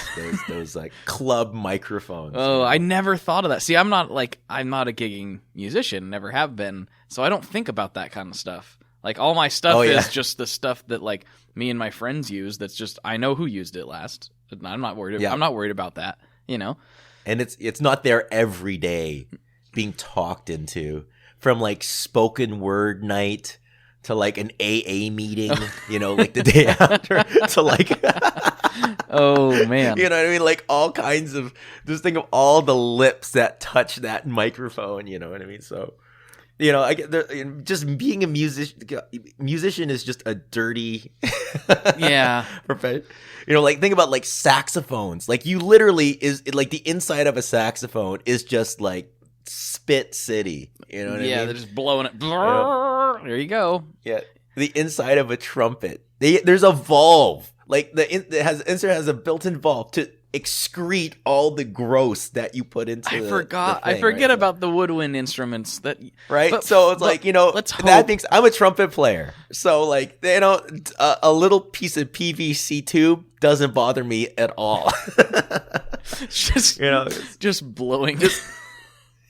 Those like club microphones. Oh, I never thought of that. See, I'm not a gigging musician, never have been, so I don't think about that kind of stuff. Like all my stuff is just the stuff that like me and my friends use. That's just I know who used it last. I'm not worried. I'm not worried about that. And it's not there every day being talked into, from like spoken word night to like an AA meeting, like the day after, to like oh man, you know what I mean? Like all kinds of, just think of all the lips that touch that microphone, you know what I mean? So, I get just being a musician is just a dirty profession. Like think about like saxophones. Like you literally like the inside of a saxophone is just like spit city. You know what I mean? Yeah, they're just blowing it. There you go. Yeah, the inside of a trumpet. There's a valve. Like the insert has a built-in valve to excrete all the gross that you put into. I forget about the woodwind instruments right. But, so it's like let's hope. That thing's. I'm a trumpet player, so like a little piece of PVC tube doesn't bother me at all. just blowing.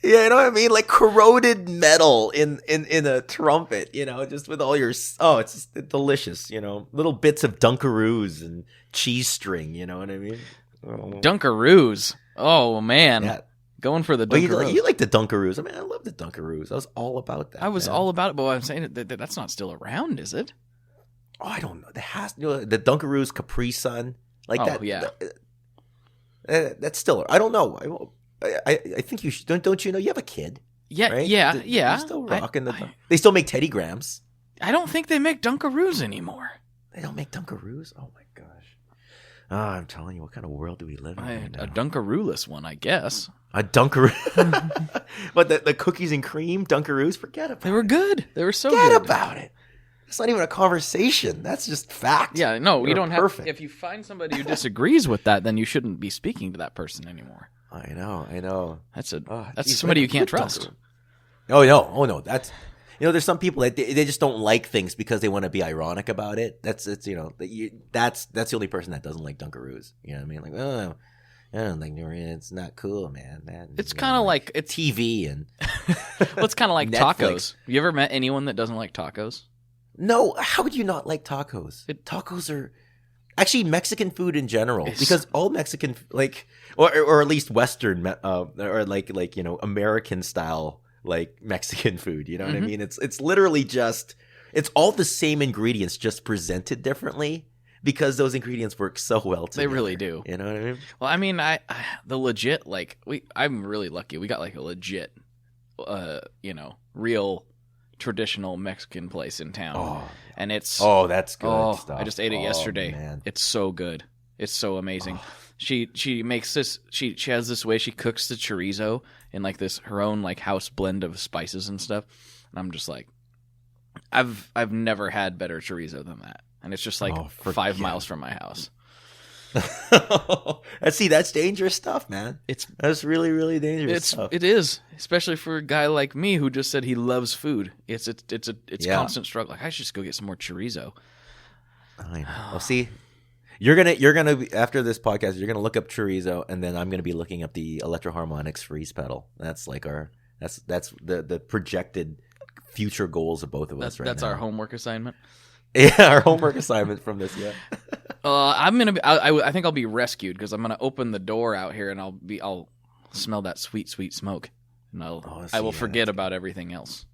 Yeah, you know what I mean? Like corroded metal in a trumpet, just with all your it's just delicious, little bits of Dunkaroos and cheese string, you know what I mean? Dunkaroos. Oh man. Yeah. Going for the Dunkaroos. You like the Dunkaroos. I mean, I love the Dunkaroos. I was all about that. I was all about it, but I'm saying that's not still around, is it? Oh, I don't know. The Dunkaroos Capri Sun, like that. Yeah. That's still. I don't know. I think you should. Don't you know you have a kid? Yeah, right? yeah. You're still rocking they still make Teddy Grahams. I don't think they make Dunkaroos anymore. They don't make Dunkaroos? Oh my gosh. Oh, I'm telling you, what kind of world do we live in right now? A Dunkaroo-less one, I guess. A Dunkaroo. But the cookies and cream Dunkaroos, forget about it. They were good. They were so good. Forget about it. It's not even a conversation. That's just fact. Yeah, no, you don't perfect. If you find somebody who disagrees with that, then you shouldn't be speaking to that person anymore. I know. That's somebody you can't trust. Oh no. That's there's some people that they just don't like things because they want to be ironic about it. That's the only person that doesn't like Dunkaroos. You know what I mean? Like, oh, I don't think it's not cool, man. It's kind of like it's TV and well, it's kind of like tacos. You ever met anyone that doesn't like tacos? No. How would you not like tacos? Tacos are actually Mexican food in general, because all Mexican or at least Western or like American style like Mexican food. You know what I mean? It's literally just it's all the same ingredients, just presented differently. Because those ingredients work so well together. They really do. You know what I mean? Well, I mean, the legit I'm really lucky. We got like a legit, real traditional Mexican place in town, and it's that's good stuff. I just ate it yesterday. Man. It's so good. It's so amazing. She makes this. She has this way she cooks the chorizo in like her own like house blend of spices and stuff. And I'm just like, I've never had better chorizo than that. And it's just like 5 miles from my house. See, that's dangerous stuff, man. That's really, really dangerous stuff. It is, especially for a guy like me who just said he loves food. It's constant struggle. Like, I should just go get some more chorizo. I know. Well, see, you're gonna be, after this podcast, you're gonna look up chorizo, and then I'm gonna be looking up the Electroharmonics freeze pedal. That's like that's the projected future goals of both of us right now. That's our homework assignment. Yeah, our homework assignment from this. Yeah. I'm gonna be. I think I'll be rescued because I'm gonna open the door out here and I'll smell that sweet smoke, and I will forget about everything else.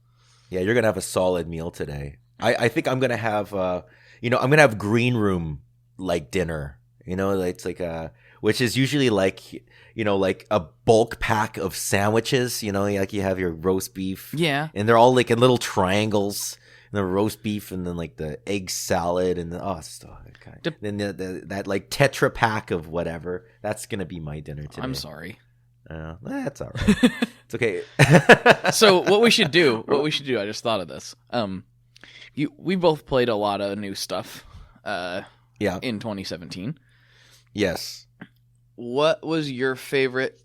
Yeah, you're gonna have a solid meal today. I think I'm gonna have I'm gonna have green room like dinner. It's like which is usually like like a bulk pack of sandwiches. Like you have your roast beef. Yeah, and they're all like in little triangles. And the roast beef, and then like the egg salad, and then that like Tetra pack of whatever. That's gonna be my dinner today. I'm sorry. That's all right. It's okay. So what we should do, I just thought of this. We both played a lot of new stuff in 2017. Yes. What was your favorite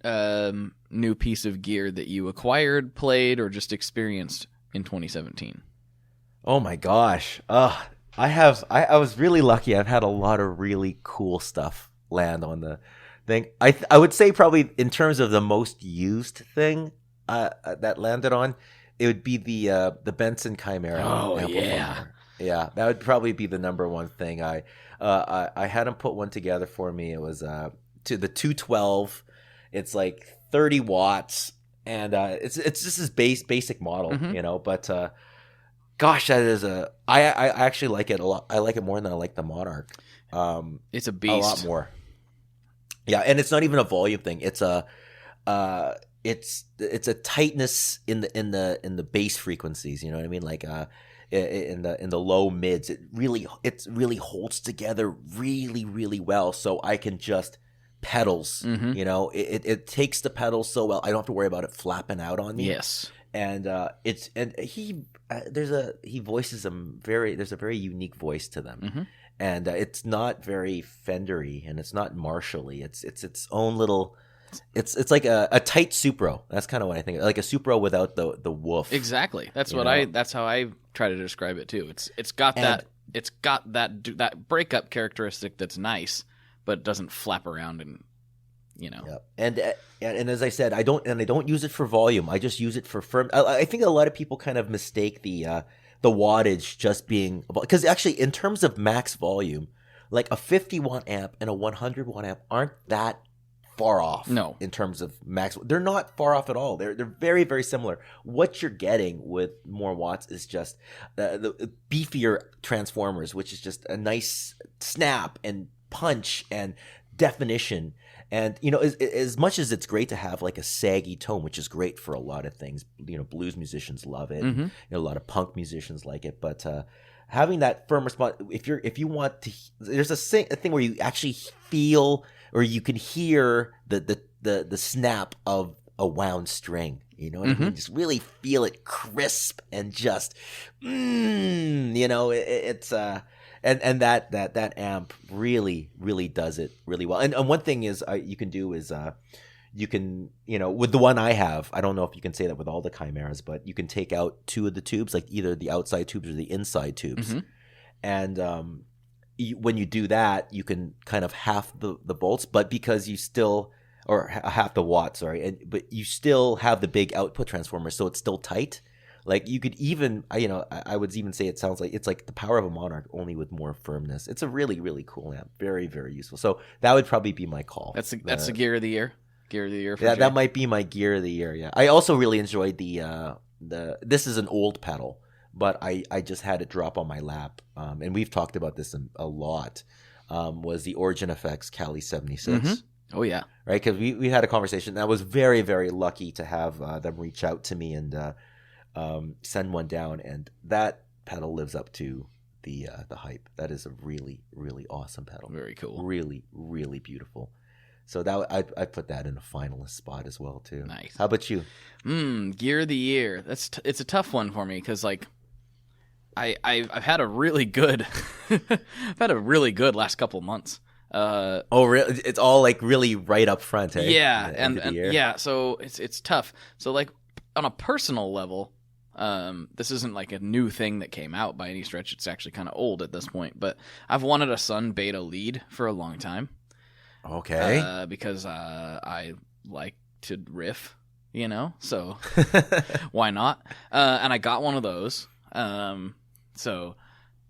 new piece of gear that you acquired, played, or just experienced in 2017? Oh my gosh. I was really lucky. I've had a lot of really cool stuff land on the thing. I would say probably in terms of the most used thing that landed on, it would be the Benson Chimera amplifier. Yeah, that would probably be the number one thing. I had him put one together for me. It was to the 212. It's like 30 watts, and it's just this basic model, But gosh, that is I actually like it a lot. I like it more than I like the Monarch. It's a beast. A lot more. Yeah, and it's not even a volume thing. It's a tightness in the bass frequencies. You know what I mean? Like in the low mids, it really holds together really, really well. So I can just pedals. It takes the pedals so well. I don't have to worry about it flapping out on me. Yes. And he voices them there's a very unique voice to them. And it's not very Fendery, and it's not Marshally. It's its own little. It's like a tight Supro. That's kind of what I think. Like a Supro without the woof. Exactly. That's That's how I try to describe it too. It's got that breakup characteristic that's nice, but it doesn't flap around and. Yeah. And as I said, I don't use it for volume. I just use it for firm. I think a lot of people kind of mistake the wattage just being, because actually in terms of max volume, like a 50 watt amp and a 100 watt amp aren't that far off. No. In terms of max, they're not far off at all. They're very, very similar. What you're getting with more watts is just the beefier transformers, which is just a nice snap and punch and definition. And, as much as it's great to have like a saggy tone, which is great for a lot of things, blues musicians love it. And, a lot of punk musicians like it. But having that firm response, if you want to, there's a thing where you actually feel or you can hear the snap of a wound string. You know what I mean? Just really feel it crisp and just, it's And that amp really, really does it really well. And one thing is you can do is you can, with the one I have, I don't know if you can say that with all the Chimeras, but you can take out two of the tubes, like either the outside tubes or the inside tubes. And when you do that, you can kind of half the volts, but because you still, or half the watts, sorry, but you still have the big output transformer, so it's still tight. Like you could even, I would even say it sounds like it's like the power of a Monarch, only with more firmness. It's a really, really cool amp. Very, very useful. So that would probably be my call. That's the gear of the year. Gear of the year. Yeah, that might be my gear of the year. Yeah, I also really enjoyed the. This is an old pedal, but I just had it drop on my lap, and we've talked about this a lot. Was the Origin Effects Cali 76? Oh yeah, right. Because we had a conversation. And I was very, very lucky to have them reach out to me and. Send one down, and that pedal lives up to the hype. That is a really, really awesome pedal. Very cool. Really, really beautiful. So that I put that in a finalist spot as well too. Nice. How about you? Gear of the year. It's a tough one for me because like I've had a really good last couple months. Really? It's all like really right up front, eh? Yeah, and yeah. So it's tough. So like on a personal level. This isn't like a new thing that came out by any stretch. It's actually kind of old at this point, but I've wanted a Sun Beta lead for a long time. Okay. Because I like to riff, so why not? And I got one of those. So,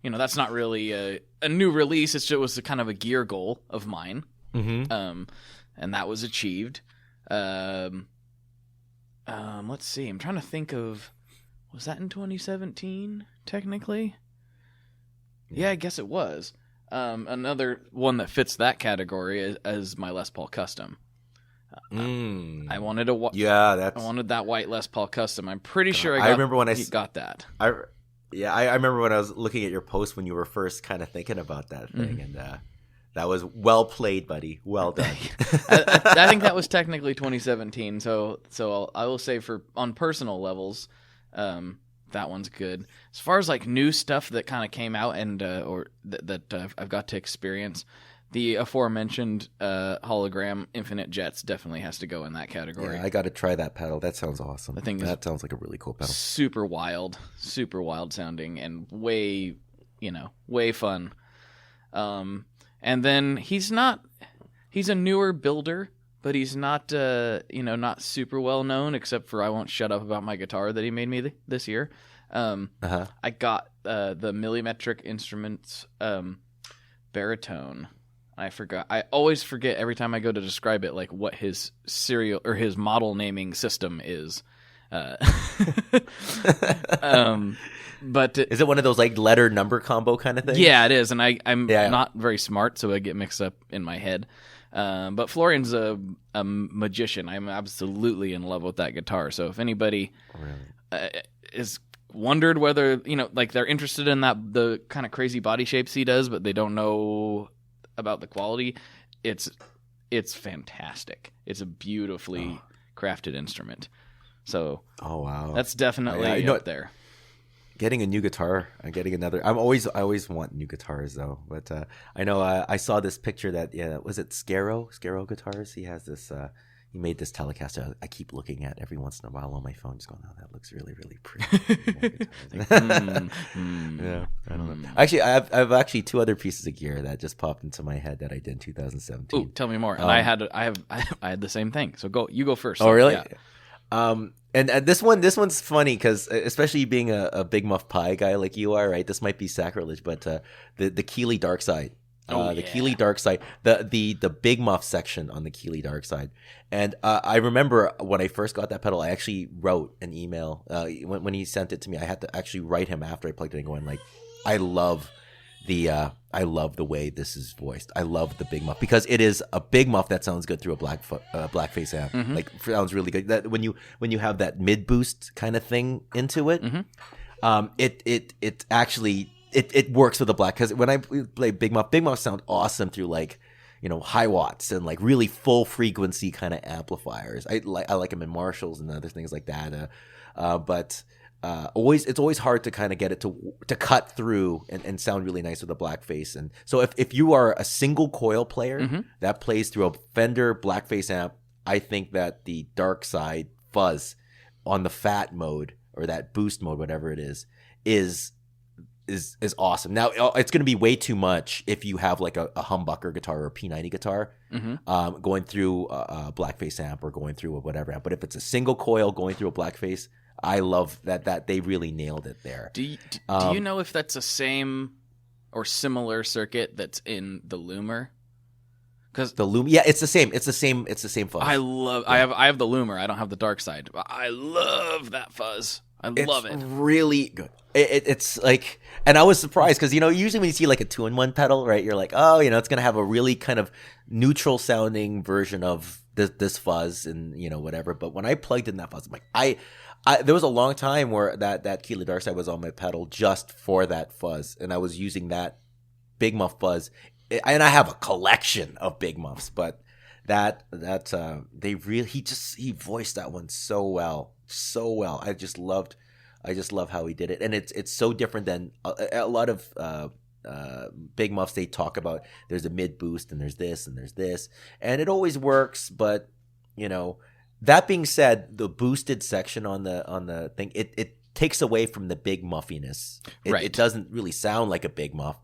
that's not really a new release. It was a kind of a gear goal of mine. And that was achieved. Let's see. I'm trying to think of... Was that in 2017, technically? Yeah, I guess it was. Another one that fits that category is my Les Paul Custom. I wanted I wanted that white Les Paul Custom. I'm pretty sure I remember when I got that. I remember when I was looking at your post when you were first kind of thinking about that thing, and That was well played, buddy. Well done. I think that was technically 2017. So I will say on personal levels, that one's good. As far as like new stuff that kind of came out and that I've got to experience, the aforementioned hologram Infinite Jets definitely has to go in that category. Yeah, I got to try that pedal. That sounds awesome. That sounds like a really cool pedal. Super wild sounding, and way fun. And then he's a newer builder, but he's not not super well known, except for I won't shut up about my guitar that he made me this year. I got the Millimetric Instruments baritone. I always forget every time I go to describe it, like what his serial or his model naming system is. But is it one of those like letter number combo kind of things? Yeah, it is, and I'm not very smart, so I get mixed up in my head. But Florian's a magician. I'm absolutely in love with that guitar. So if anybody is wondered whether like they're interested in the kind of crazy body shapes he does, but they don't know about the quality, it's fantastic. It's a beautifully crafted instrument. So wow, that's definitely up there. Getting a new guitar, getting another. I always want new guitars though. But I know I saw this picture that was it Scaro Guitars. He has this. He made this Telecaster. I keep looking at every once in a while on my phone, just going, "Oh, that looks really, really pretty." Yeah, I don't know. Actually, I have actually two other pieces of gear that just popped into my head that I did in 2017. Ooh, tell me more. And I had the same thing. So you go first. Oh, really? Yeah. And this one's funny because especially being a Big Muff Pie guy like you are, right? This might be sacrilege, but the Keeley Dark Side. The Keeley Dark Side, the Big Muff section on the Keeley Dark Side. And I remember when I first got that pedal, I actually wrote an email. When he sent it to me, I had to actually write him after I plugged it in going like, I love the way this is voiced. I love the Big Muff because it is a Big Muff that sounds good through a blackface amp. Mm-hmm. Like sounds really good. That when you have that mid boost kind of thing into it, it actually it works with a black, because when I play Big Muff sound awesome through like high watts and like really full frequency kind of amplifiers. I like them in Marshalls and other things like that. But it's always hard to kind of get it to cut through and sound really nice with a blackface. And so if you are a single coil player that plays through a Fender blackface amp, I think that the Dark Side fuzz on the fat mode or that boost mode, whatever it is awesome. Now it's going to be way too much if you have like a humbucker guitar or a P90 guitar going through a blackface amp or going through a whatever amp. But if it's a single coil going through a blackface, I love that they really nailed it there. Do you know if that's the same or similar circuit that's in the Loomer? Because the Loomer, yeah, it's the same. It's the same fuzz. I have the Loomer. I don't have the Dark Side. I love that fuzz. I love it. It's really good. It's like, and I was surprised because usually when you see like a 2-in-1 pedal, right, you're like, oh, it's gonna have a really kind of neutral sounding version of this fuzz and whatever. But when I plugged in that fuzz, I'm like, there was a long time where that Keeley Dark Side was on my pedal just for that fuzz, and I was using that Big Muff fuzz, and I have a collection of Big Muffs, but he voiced that one so well. I just love how he did it, and it's so different than a lot of Big Muffs. They talk about there's a mid boost and there's this and it always works, but that being said, the boosted section on the thing, it takes away from the big muffiness. It doesn't really sound like a Big Muff,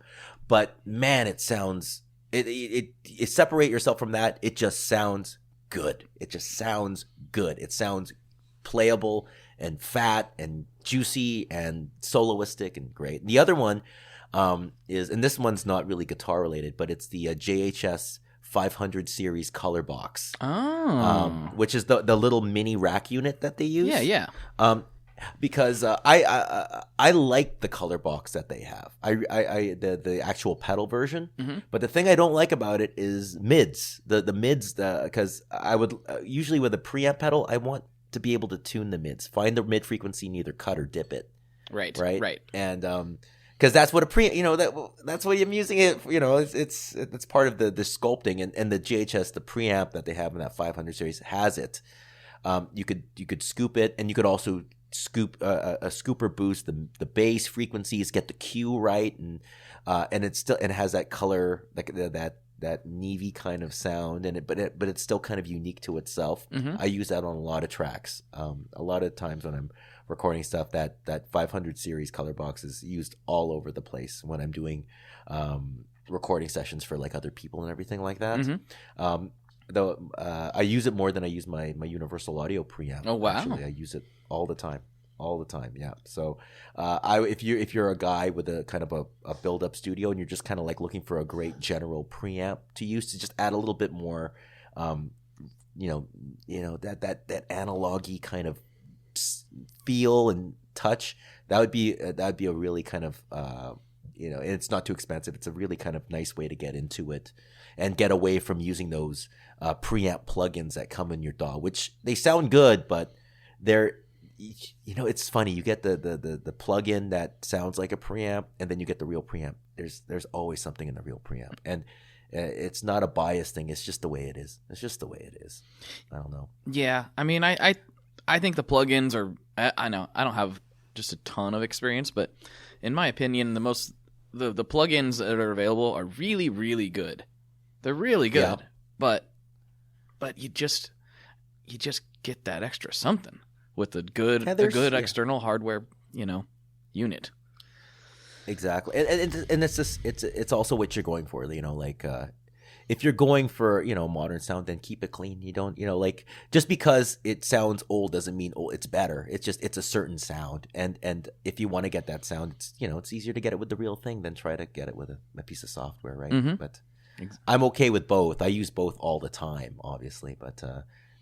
but man, it sounds it separate yourself from that. It just sounds good. It sounds playable and fat and juicy and soloistic and great. And the other one is, and this one's not really guitar related, but it's the JHS 500 series color box, which is the little mini rack unit that they use. Yeah. Because I like the color box that they have. The actual pedal version. But the thing I don't like about it is mids. The mids, because I would usually with a preamp pedal, I want to be able to tune the mids, find the mid frequency and either cut or dip it. Right. And because that's what a that's what I'm using it. It's part of the sculpting and the GHS, the preamp that they have in that 500 series has it. You could scoop it, and you could also scoop a scooper boost the bass frequencies, get the Q right, and it has that color, like that navy kind of sound, but it's still kind of unique to itself. Mm-hmm. I use that on a lot of tracks. A lot of times when I'm recording stuff, that 500 series color box is used all over the place when I'm doing recording sessions for like other people and everything like that. Mm-hmm. Though I use it more than I use my Universal Audio preamp. Oh wow! Actually, I use it all the time. Yeah. So, if you're a guy with a kind of a build up studio and you're just kind of like looking for a great general preamp to use to just add a little bit more, that analogy kind of feel and touch, that'd be a really kind of and it's not too expensive. It's a really kind of nice way to get into it and get away from using those preamp plugins that come in your DAW, which they sound good, but they're, it's funny. You get the plugin that sounds like a preamp, and then you get the real preamp. There's always something in the real preamp, and it's not a bias thing. It's just the way it is. I don't know. Yeah, I mean, I think the plugins are. I know I don't have just a ton of experience, but in my opinion, the plugins that are available are really, really good. They're really good, yeah. but you just get that extra something with the good external hardware, unit. Exactly, and it's just it's also what you're going for. If you're going for modern sound, then keep it clean. You don't just because it sounds old doesn't mean it's better. It's a certain sound, and if you want to get that sound, it's easier to get it with the real thing than try to get it with a piece of software, right? Mm-hmm. But I'm okay with both. I use both all the time, obviously, but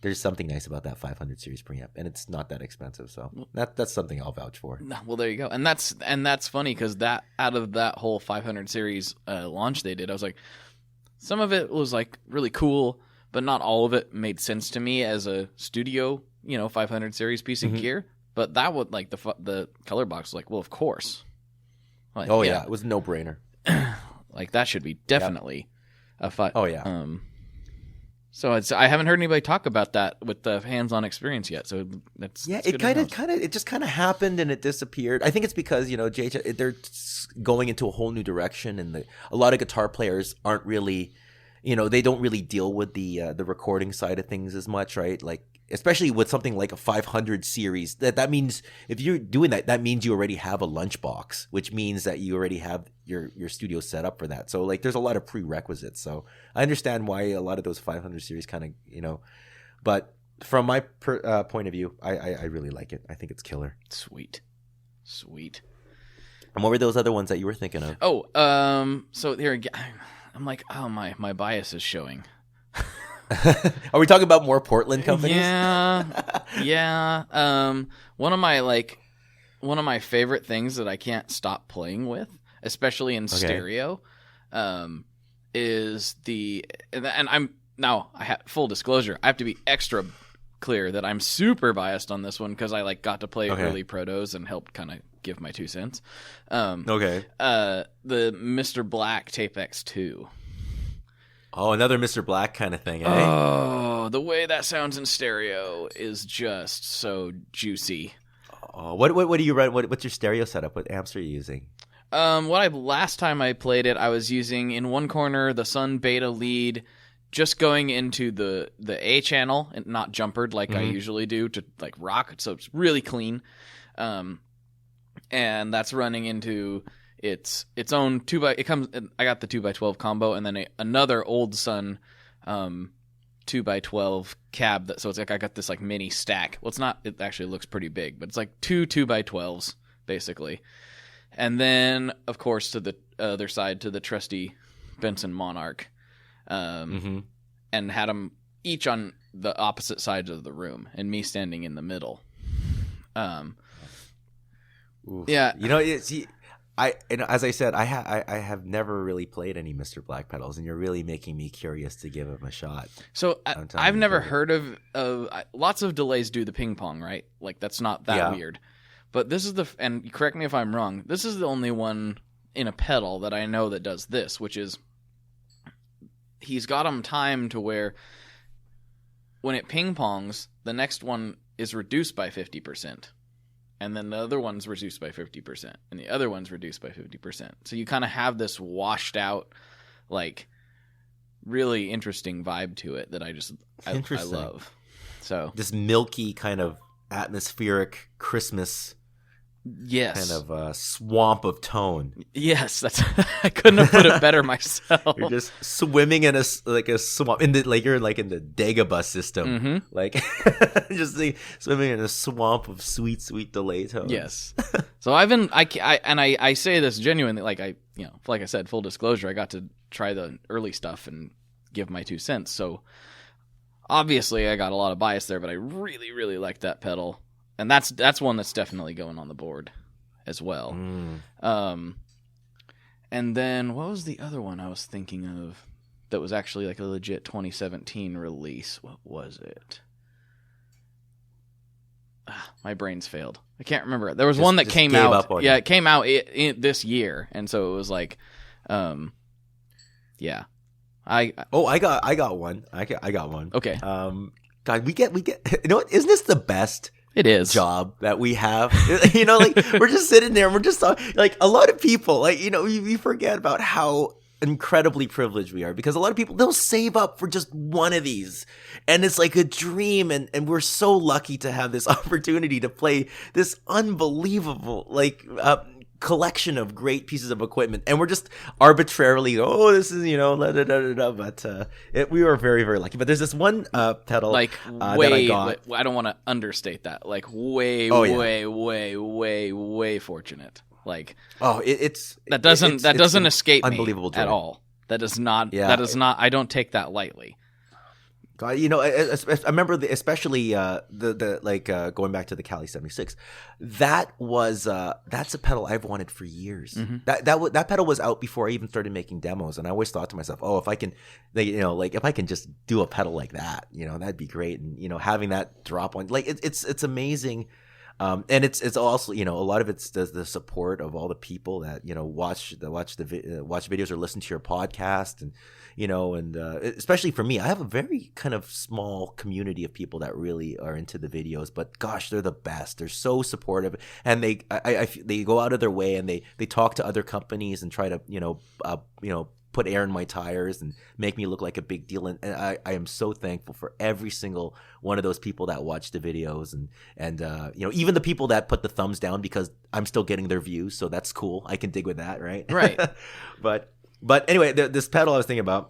there's something nice about that 500 series preamp, and it's not that expensive, so that's something I'll vouch for. Well, there you go, and that's funny because that out of that whole 500 series launch they did, I was like, some of it was like really cool, but not all of it made sense to me as a studio, 500 series piece of Mm-hmm. gear. But that would like the color box was like, well, of course. Like, yeah, it was a no-brainer. Like that should be definitely a fun. Oh yeah. So I haven't heard anybody talk about that with the hands-on experience yet. So that's it just kind of happened and it disappeared. I think it's because they're going into a whole new direction, and a lot of guitar players aren't really, they don't really deal with the recording side of things as much, right? Like especially with something like a 500 series. That means if you're doing that means you already have a lunchbox, which means that you already have your studio set up for that. So like there's a lot of prerequisites. So I understand why a lot of those 500 series kind of, but from my point of view, I really like it. I think it's killer. Sweet. And what were those other ones that you were thinking of? So here again, I'm like, oh, my bias is showing. Are we talking about more Portland companies? Yeah. One of my favorite things that I can't stop playing with, especially in stereo, is full disclosure, I have to be extra clear that I'm super biased on this one because I got to play early protos and helped kind of give my 2 cents. The Mr. Black Tape X2. Oh, another Mr. Black kind of thing, eh? Oh, the way that sounds in stereo is just so juicy. Oh, what do you run? What's your stereo setup? What amps are you using? Last time I played it, I was using in one corner the Sun Beta lead, just going into the A channel and not jumpered like I usually do to like rock, so it's really clean. And that's running into its own I got the 2x12 combo, and then another old Sun 2x12 cab. So it's like I got this like mini stack. Well, it's not. It actually looks pretty big, but it's like 2x12s basically. And then of course to the other side to the trusty Benson Monarch, and had them each on the opposite sides of the room, and me standing in the middle. Yeah, as I said, I have never really played any Mr. Black pedals, and you're really making me curious to give them a shot. So I've never heard of lots of delays do the ping pong, right? Like that's not that weird. But this is and correct me if I'm wrong, this is the only one in a pedal that I know that does this, which is he's got them timed to where when it ping-pongs, the next one is reduced by 50%. And then the other one's reduced by 50%. And the other one's reduced by 50%. So you kind of have this washed out, like, really interesting vibe to it that I love. So this milky kind of atmospheric Christmas yes, kind of swamp of tone. Yes, that's I couldn't have put it better myself. You're just swimming in a swamp you're like in the Dagobah system, like just swimming in a swamp of sweet delay tones. Yes. So I say this genuinely, like like I said, full disclosure, I got to try the early stuff and give my 2 cents. So obviously I got a lot of bias there, but I really, really liked that pedal. And that's one that's definitely going on the board as well. And then what was the other one I was thinking of that was actually like a legit 2017 release? What was it? My brain's failed. I can't remember. There was one that came out. Yeah, it came out this year, and so it was like, yeah. I got one. I got one. Okay. God, we get. You know what? Isn't this the best? It is job that we have. Like we're just sitting there and we're just like a lot of people, like we forget about how incredibly privileged we are, because a lot of people, they'll save up for just one of these, and it's like a dream, and we're so lucky to have this opportunity to play this unbelievable collection of great pieces of equipment, and we're just arbitrarily this is but we were very, very lucky. But there's this one pedal way, that I got. I don't want to understate that, like way fortunate. Like that doesn't escape unbelievable me at all. That does not I don't take that lightly. God, I remember especially going back to the Cali 76. That's a pedal I've wanted for years. That pedal was out before I even started making demos, and I always thought to myself, if I can, if I can just do a pedal like that, that'd be great. And having that drop on, it's amazing. And it's also, a lot of it's the support of all the people that, watch videos or listen to your podcast, and, especially for me, I have a very kind of small community of people that really are into the videos, but gosh, they're the best. They're so supportive, and they go out of their way, and they talk to other companies and try to, put air in my tires and make me look like a big deal. And I am so thankful for every single one of those people that watch the videos, and even the people that put the thumbs down, because I'm still getting their views. So that's cool. I can dig with that. Right. Right. But anyway, this pedal I was thinking about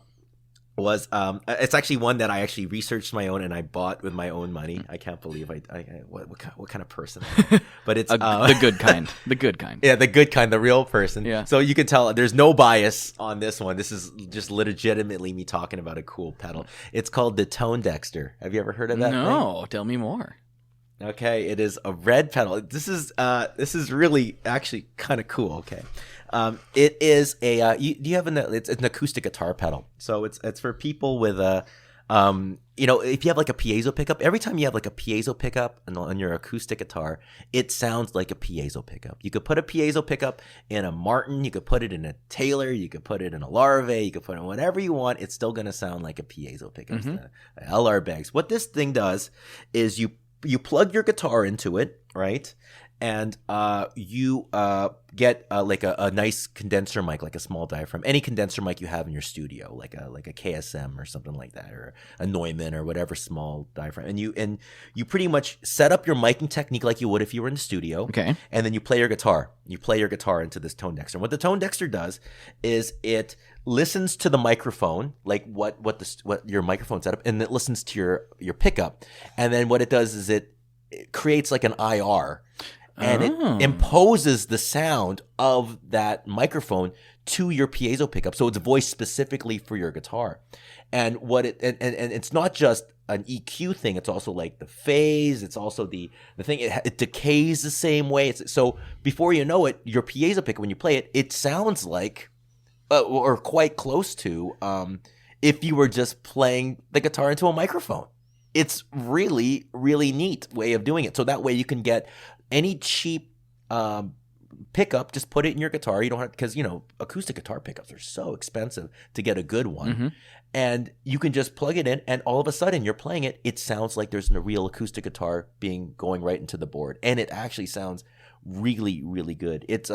was it's actually one that I actually researched my own and I bought with my own money. I can't believe what kind of person I am. But it's the good kind. The good kind. Yeah, the good kind, the real person. Yeah. So you can tell there's no bias on this one. This is just legitimately me talking about a cool pedal. It's called the Tone Dexter. Have you ever heard of that? No, thing? Tell me more. Okay, it is a red pedal. This is really actually kind of cool. Okay. It is it's an acoustic guitar pedal. So it's for people with if you have like a piezo pickup, every time you have like a piezo pickup on your acoustic guitar, it sounds like a piezo pickup. You could put a piezo pickup in a Martin, you could put it in a Taylor, you could put it in a Larrivee, you could put it in whatever you want. It's still going to sound like a piezo pickup. LR bags. What this thing does is you plug your guitar into it, right? And you get like a nice condenser mic, like a small diaphragm, any condenser mic you have in your studio, like a KSM or something like that, or a Neumann or whatever small diaphragm. And you pretty much set up your miking technique like you would if you were in the studio. Okay. And then you play your guitar. You play your guitar into this Tone Dexter. And what the Tone Dexter does is it listens to the microphone, like what your microphone setup, and it listens to your pickup. And then what it does is it creates like an IR. And it imposes the sound of that microphone to your piezo pickup, so it's voiced specifically for your guitar. And and it's not just an EQ thing; it's also like the phase. It's also the thing. It decays the same way. So before you know it, your piezo pickup, when you play it, it sounds like, or quite close to, if you were just playing the guitar into a microphone. It's really, really neat way of doing it. So that way you can get any cheap pickup, just put it in your guitar. You don't have, because acoustic guitar pickups are so expensive to get a good one. And you can just plug it in, and all of a sudden you're playing it. It sounds like there's a real acoustic guitar going right into the board, and it actually sounds really, really good. It's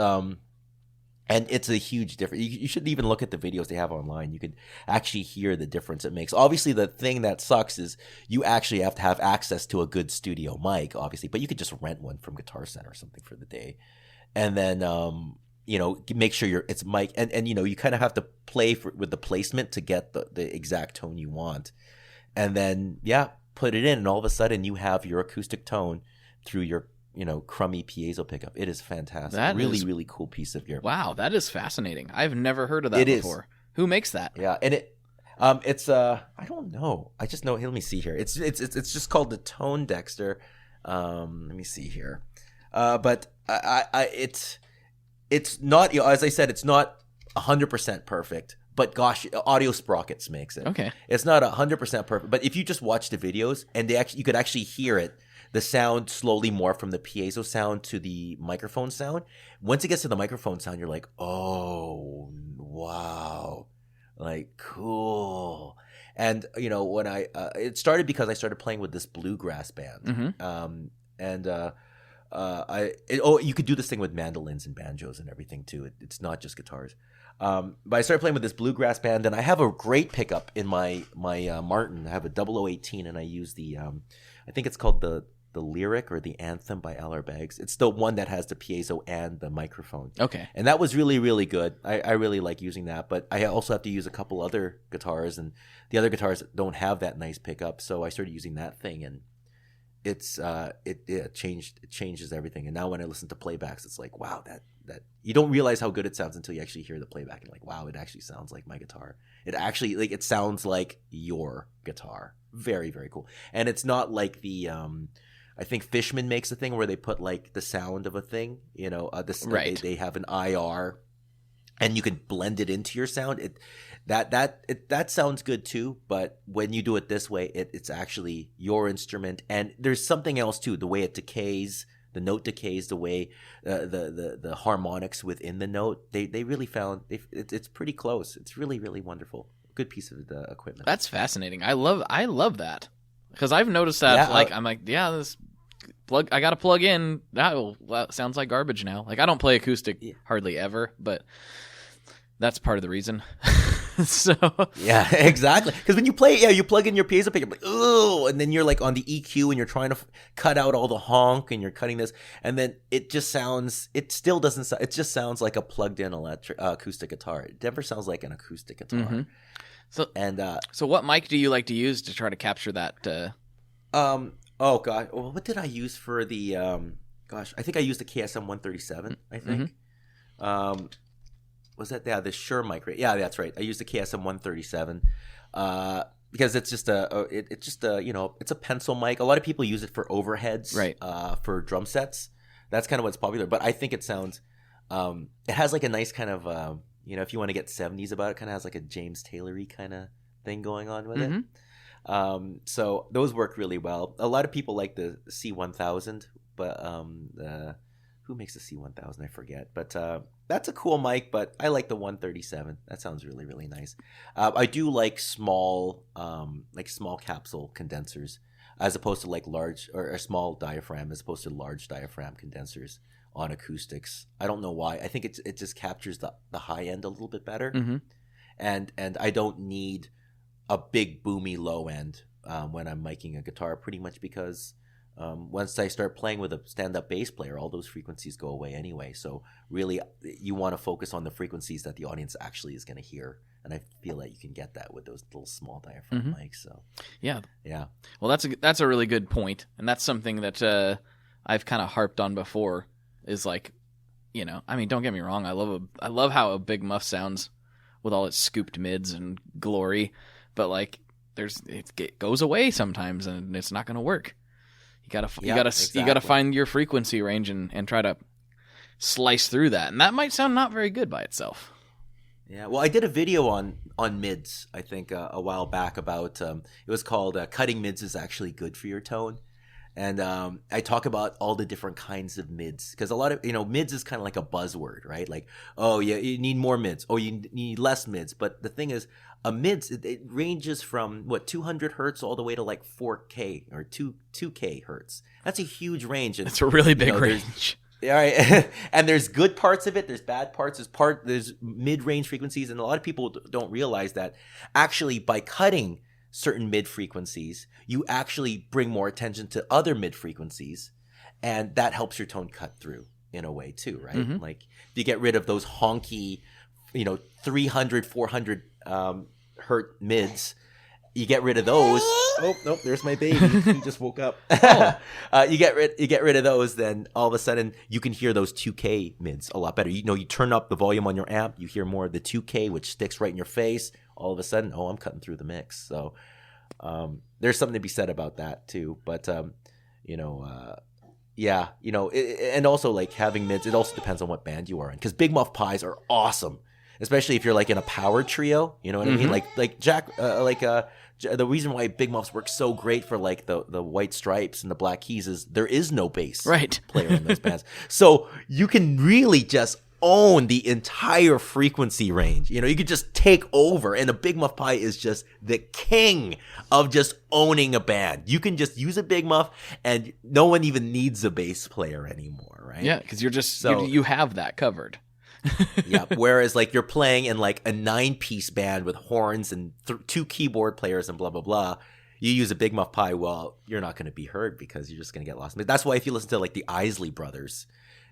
and it's a huge difference. You should even look at the videos they have online. You could actually hear the difference it makes. Obviously, the thing that sucks is you actually have to have access to a good studio mic, obviously, but you could just rent one from Guitar Center or something for the day. And then, make sure it's mic. And you kind of have to play with the placement to get the exact tone you want. And then, put it in, and all of a sudden you have your acoustic tone through your crummy piezo pickup. It is fantastic. That really, is, really cool piece of gear. Wow, that is fascinating. I've never heard of that before. Who makes that? Yeah, and it's I don't know. I just know. Let me see here. It's just called the Tone Dexter. Let me see here. But it's not, as I said, it's not 100% perfect. But gosh, Audio Sprockets makes it. Okay. It's not 100% perfect. But if you just watch the videos, and you could actually hear it. The sound slowly morph from the piezo sound to the microphone sound. Once it gets to the microphone sound, you're like, oh, wow. Like, cool. And, when it started because I started playing with this bluegrass band. You could do this thing with mandolins and banjos and everything too. It's not just guitars. But I started playing with this bluegrass band, and I have a great pickup in my Martin. I have a 0018, and I use the, I think it's called the Lyric or the Anthem by L.R. Baggs. It's the one that has the piezo and the microphone. Okay. And that was really, really good. I really like using that, but I also have to use a couple other guitars, and the other guitars don't have that nice pickup, so I started using that thing, and it changes everything. And now when I listen to playbacks, it's like, wow, that you don't realize how good it sounds until you actually hear the playback, and like, wow, it actually sounds like my guitar. It actually, it sounds like your guitar. Very, very cool. And it's not like the I think Fishman makes a thing where they put like the sound of a thing, right. They have an IR, and you can blend it into your sound. That sounds good too, but when you do it this way, it's actually your instrument. And there's something else too, the way it decays, the note decays, the way the harmonics within the note. They really found it's pretty close. It's really, really wonderful. Good piece of the equipment. That's fascinating. I love that, because I've noticed that. I'm like, this plug. I got to plug in. That sounds like garbage now. Like, I don't play acoustic hardly ever, but that's part of the reason. So yeah, exactly. Because when you play, you plug in your piezo pick, you're like, ooh, and then you're like on the EQ, and you're trying to cut out all the honk, and you're cutting this, and then it just sounds. It still doesn't sound. It just sounds like a plugged-in acoustic guitar. It never sounds like an acoustic guitar. Mm-hmm. So what mic do you like to use to try to capture that? Oh god, well, what did I use for the? I think I used the KSM 137. I think. Mm-hmm. Was that the Shure mic? Right? Yeah, that's right. I used the KSM 137 because it's just it's a pencil mic. A lot of people use it for overheads, right? For drum sets. That's kind of what's popular. But I think it sounds. It has like a nice kind of if you want to get 70s about it, kind of has like a James Taylor-y kind of thing going on with Mm-hmm. it. So those work really well. A lot of people like the C1000, but who makes the C1000? I forget. But that's a cool mic, but I like the 137. That sounds really, really nice. I do like small capsule condensers as opposed to like large or a small diaphragm as opposed to large diaphragm condensers on acoustics. I don't know why. I think it just captures the high end a little bit better. Mm-hmm. And I don't need a big boomy low end when I'm miking a guitar, pretty much because once I start playing with a stand-up bass player, all those frequencies go away anyway. So really, you want to focus on the frequencies that the audience actually is going to hear. And I feel like you can get that with those little small diaphragm mm-hmm. mics. So yeah. Well, that's a really good point, and that's something that I've kind of harped on before. Is like, don't get me wrong. I love how a big muff sounds with all its scooped mids and glory, but like it goes away sometimes, and it's not going to work. You gotta find your frequency range and try to slice through that, and that might sound not very good by itself. Yeah, well, I did a video on mids, I think, a while back about it was called "Cutting Mids is Actually Good for Your Tone," And I talk about all the different kinds of mids, because a lot of, mids is kind of like a buzzword, right? Like, oh yeah, you need more mids. Oh, you need less mids. But the thing is, a mids, it ranges from 200 hertz all the way to like 4K or 2K hertz. That's a huge range. And It's a really big range. All right. And there's good parts of it. There's bad parts. There's mid-range frequencies. And a lot of people don't realize that actually by cutting certain mid frequencies, you actually bring more attention to other mid frequencies, and that helps your tone cut through in a way too, right? Mm-hmm. Like you get rid of those honky, 300, 400 hertz mids. You get rid of those. Oh nope, there's my baby. He just woke up. You get rid of those, then all of a sudden you can hear those 2K mids a lot better. You turn up the volume on your amp, you hear more of the 2K, which sticks right in your face. All of a sudden, I'm cutting through the mix. So there's something to be said about that too. But and also like having mids, it also depends on what band you are in, because Big Muff Pies are awesome, especially if you're like in a power trio. You know what I mean? Like Jack, the reason why Big Muffs work so great for like the White Stripes and the Black Keys is there is no bass player in those bands, so you can really just own the entire frequency range. You could just take over, and a Big Muff Pie is just the king of just owning a band. You can just use a Big Muff and no one even needs a bass player anymore, right? Yeah, because you're just you have that covered. Yeah, whereas like you're playing in like a 9-piece band with horns and 2 keyboard players and blah blah blah, you use a Big Muff Pie, well, you're not going to be heard because you're just going to get lost. That's why if you listen to like the Isley Brothers,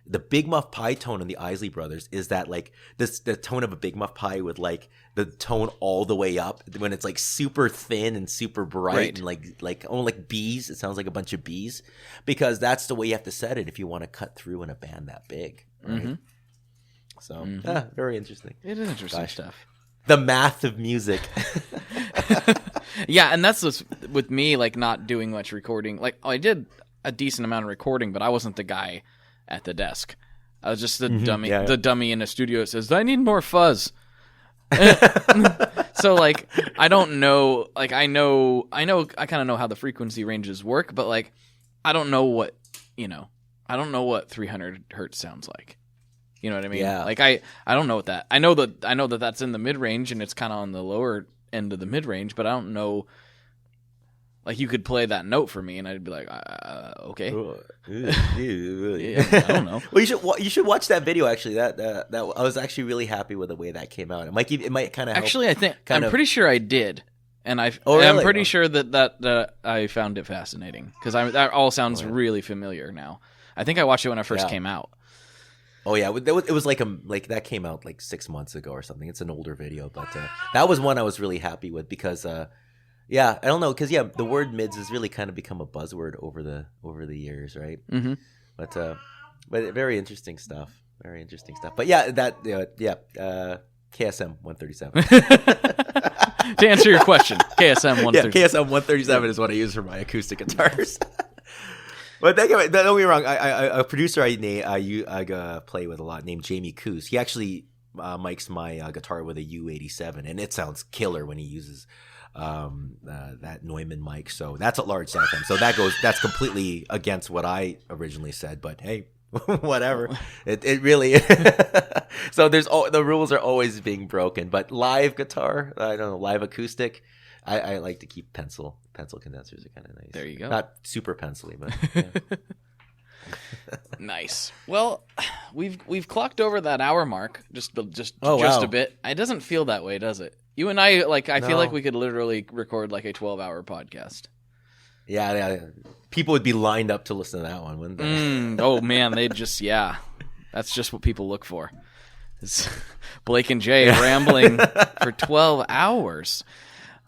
the Big Muff Pie tone in the Isley Brothers is that like the tone of a Big Muff Pie with like the tone all the way up when it's like super thin and super bright, and like bees. It sounds like a bunch of bees, because that's the way you have to set it if you want to cut through in a band that big, right? Mm-hmm. So very interesting. It is interesting stuff. The math of music. Yeah, and that's just with me, like not doing much recording. Like I did a decent amount of recording, but I wasn't the guy at the desk. I was just the dummy, the dummy in the studio that says, "I need more fuzz." So like, I don't know. Like I kind of know how the frequency ranges work, but like, I don't know what 300 hertz sounds like. You know what I mean? Yeah. Like I don't know what that. I know that that's in the mid range and it's kind of on the lower end of the mid range, but I don't know. Like you could play that note for me, and I'd be like, okay. Yeah, I don't know. Well, you should watch that video. Actually, that I was actually really happy with the way that came out. It might kind of actually. I'm pretty sure I did, and I'm pretty sure that I found it fascinating because that all sounds really familiar now. I think I watched it when it first came out. Oh yeah, it was like that came out like 6 months ago or something. It's an older video, but that was one I was really happy with because. Yeah, I don't know, because the word mids has really kind of become a buzzword over the years, right? Mm-hmm. But very interesting stuff. Very interesting stuff. But yeah, KSM 137. To answer your question, KSM 137. Yeah, KSM 137 is what I use for my acoustic guitars. But don't get me wrong. A producer I play with a lot named Jamie Coos. He actually mics my guitar with a U87, and it sounds killer when he uses that Neumann mic. So that's a large sound for him. So that's completely against what I originally said, but hey, whatever. It really so the rules are always being broken. But live guitar, I don't know, live acoustic, I like to keep pencil condensers are kind of nice. There you go. Not super pencily, but yeah. Nice. Well, we've clocked over that hour mark just wow. a bit. It doesn't feel that way, does it? You and I feel like we could literally record like a 12-hour podcast. Yeah. People would be lined up to listen to that one, wouldn't they? Oh man, they'd just that's just what people look for. It's Blake and Jay rambling for 12 hours.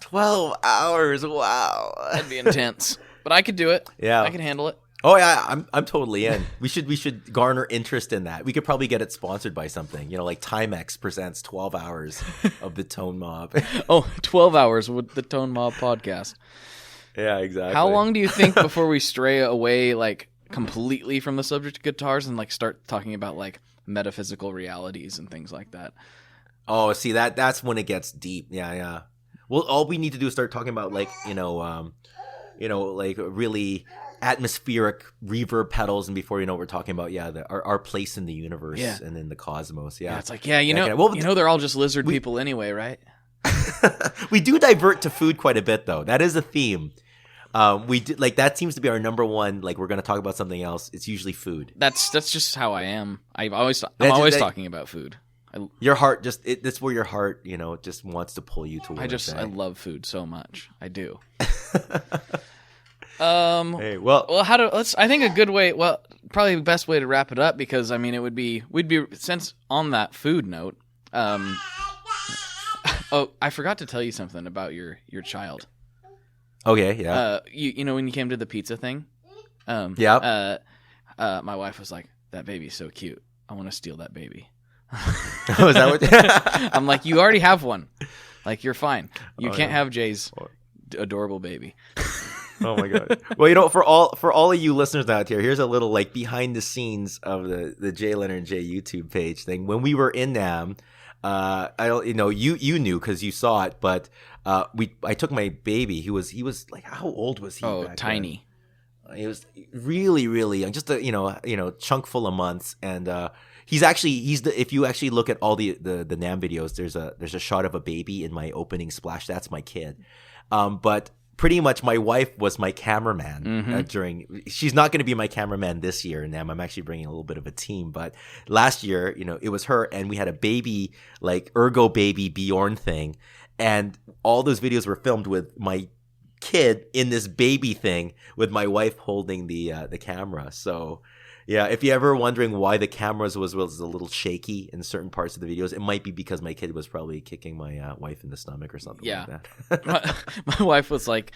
12 hours, wow. That'd be intense. But I could do it. Yeah. I can handle it. Oh yeah, I'm totally in. We should garner interest in that. We could probably get it sponsored by something. Like Timex presents 12 hours of the Tone Mob. 12 hours with the Tone Mob podcast. Yeah, exactly. How long do you think before we stray away like completely from the subject of guitars and like start talking about like metaphysical realities and things like that? Oh, see that's when it gets deep. Yeah. Well, all we need to do is start talking about like, like really atmospheric reverb pedals, and before you know, we're talking about our place in the universe and in the cosmos. Yeah, it's like they're all just lizard people anyway, right? We do divert to food quite a bit, though. That is a theme. We do, like, that seems to be our number one. Like, we're going to talk about something else. It's usually food. That's just how I am. I'm always talking about food. Your heart that's where your heart, just wants to pull you towards. I love food so much. I do. Hey, well, I think a good way, probably the best way to wrap it up, because I mean, we'd be since on that food note. Oh, I forgot to tell you something about your child. Okay, yeah. You know when you came to the pizza thing? Yeah. My wife was like, "That baby's so cute. I want to steal that baby." Oh, is that what? I'm like, "You already have one. Like, you're fine. You can't have Jay's adorable baby." Oh my god. Well, for all of you listeners out here, here's a little like behind the scenes of the J Leonard J YouTube page thing. When we were in NAMM, I don't, you knew because you saw it, but I took my baby. He was like, how old was he? Oh, back tiny. Then? He was really, really young, just a chunk full of months. And if you actually look at all the NAMM videos, there's a shot of a baby in my opening splash. That's my kid. But pretty much my wife was my cameraman she's not going to be my cameraman this year. And I'm actually bringing a little bit of a team, but last year, it was her, and we had a baby, like Ergo baby Bjorn thing. And all those videos were filmed with my kid in this baby thing with my wife holding the camera. So yeah, if you're ever wondering why the cameras was a little shaky in certain parts of the videos, it might be because my kid was probably kicking my wife in the stomach or something like that. my wife was like,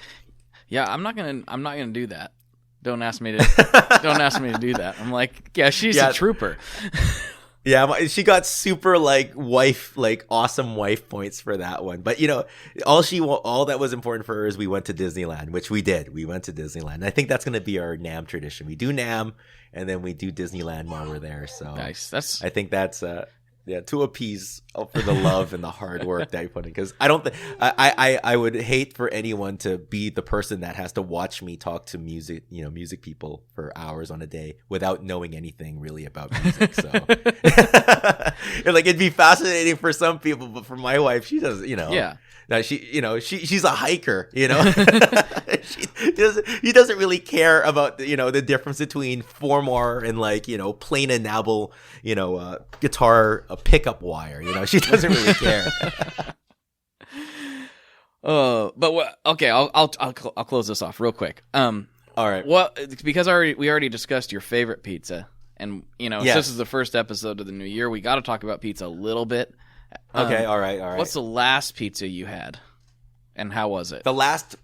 "Yeah, I'm not gonna do that. Don't ask me to do that." I'm like, "Yeah, she's a trooper." Yeah, she got super awesome wife points for that one. But all that was important for her is we went to Disneyland, which we did. We went to Disneyland. And I think that's going to be our NAMM tradition. We do NAMM, and then we do Disneyland while we're there. So nice. I think that's to appease for the love and the hard work that you put in. Because I would hate for anyone to be the person that has to watch me talk to music people for hours on a day without knowing anything really about music. So it'd be fascinating for some people, but for my wife, she doesn't. Yeah. Now she's a hiker. She doesn't really care about the difference between 4-mar and plain enamel guitar pickup wire. She doesn't really care. Okay, I'll close this off real quick. All right. Well, because we already discussed your favorite pizza, and since this is the first episode of the new year, we got to talk about pizza a little bit. Okay, all right. What's the last pizza you had, and how was it? The last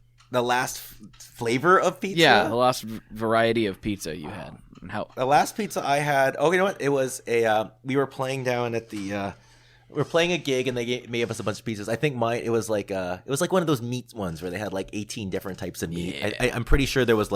flavor of pizza? Yeah, the last variety of pizza you had, and how? The last pizza I had. Oh, you know what? It was we were playing down at the. We were playing a gig, and they gave us a bunch of pizzas. I think it was like one of those meat ones where they had like 18 different types of meat. Yeah. I'm pretty sure there was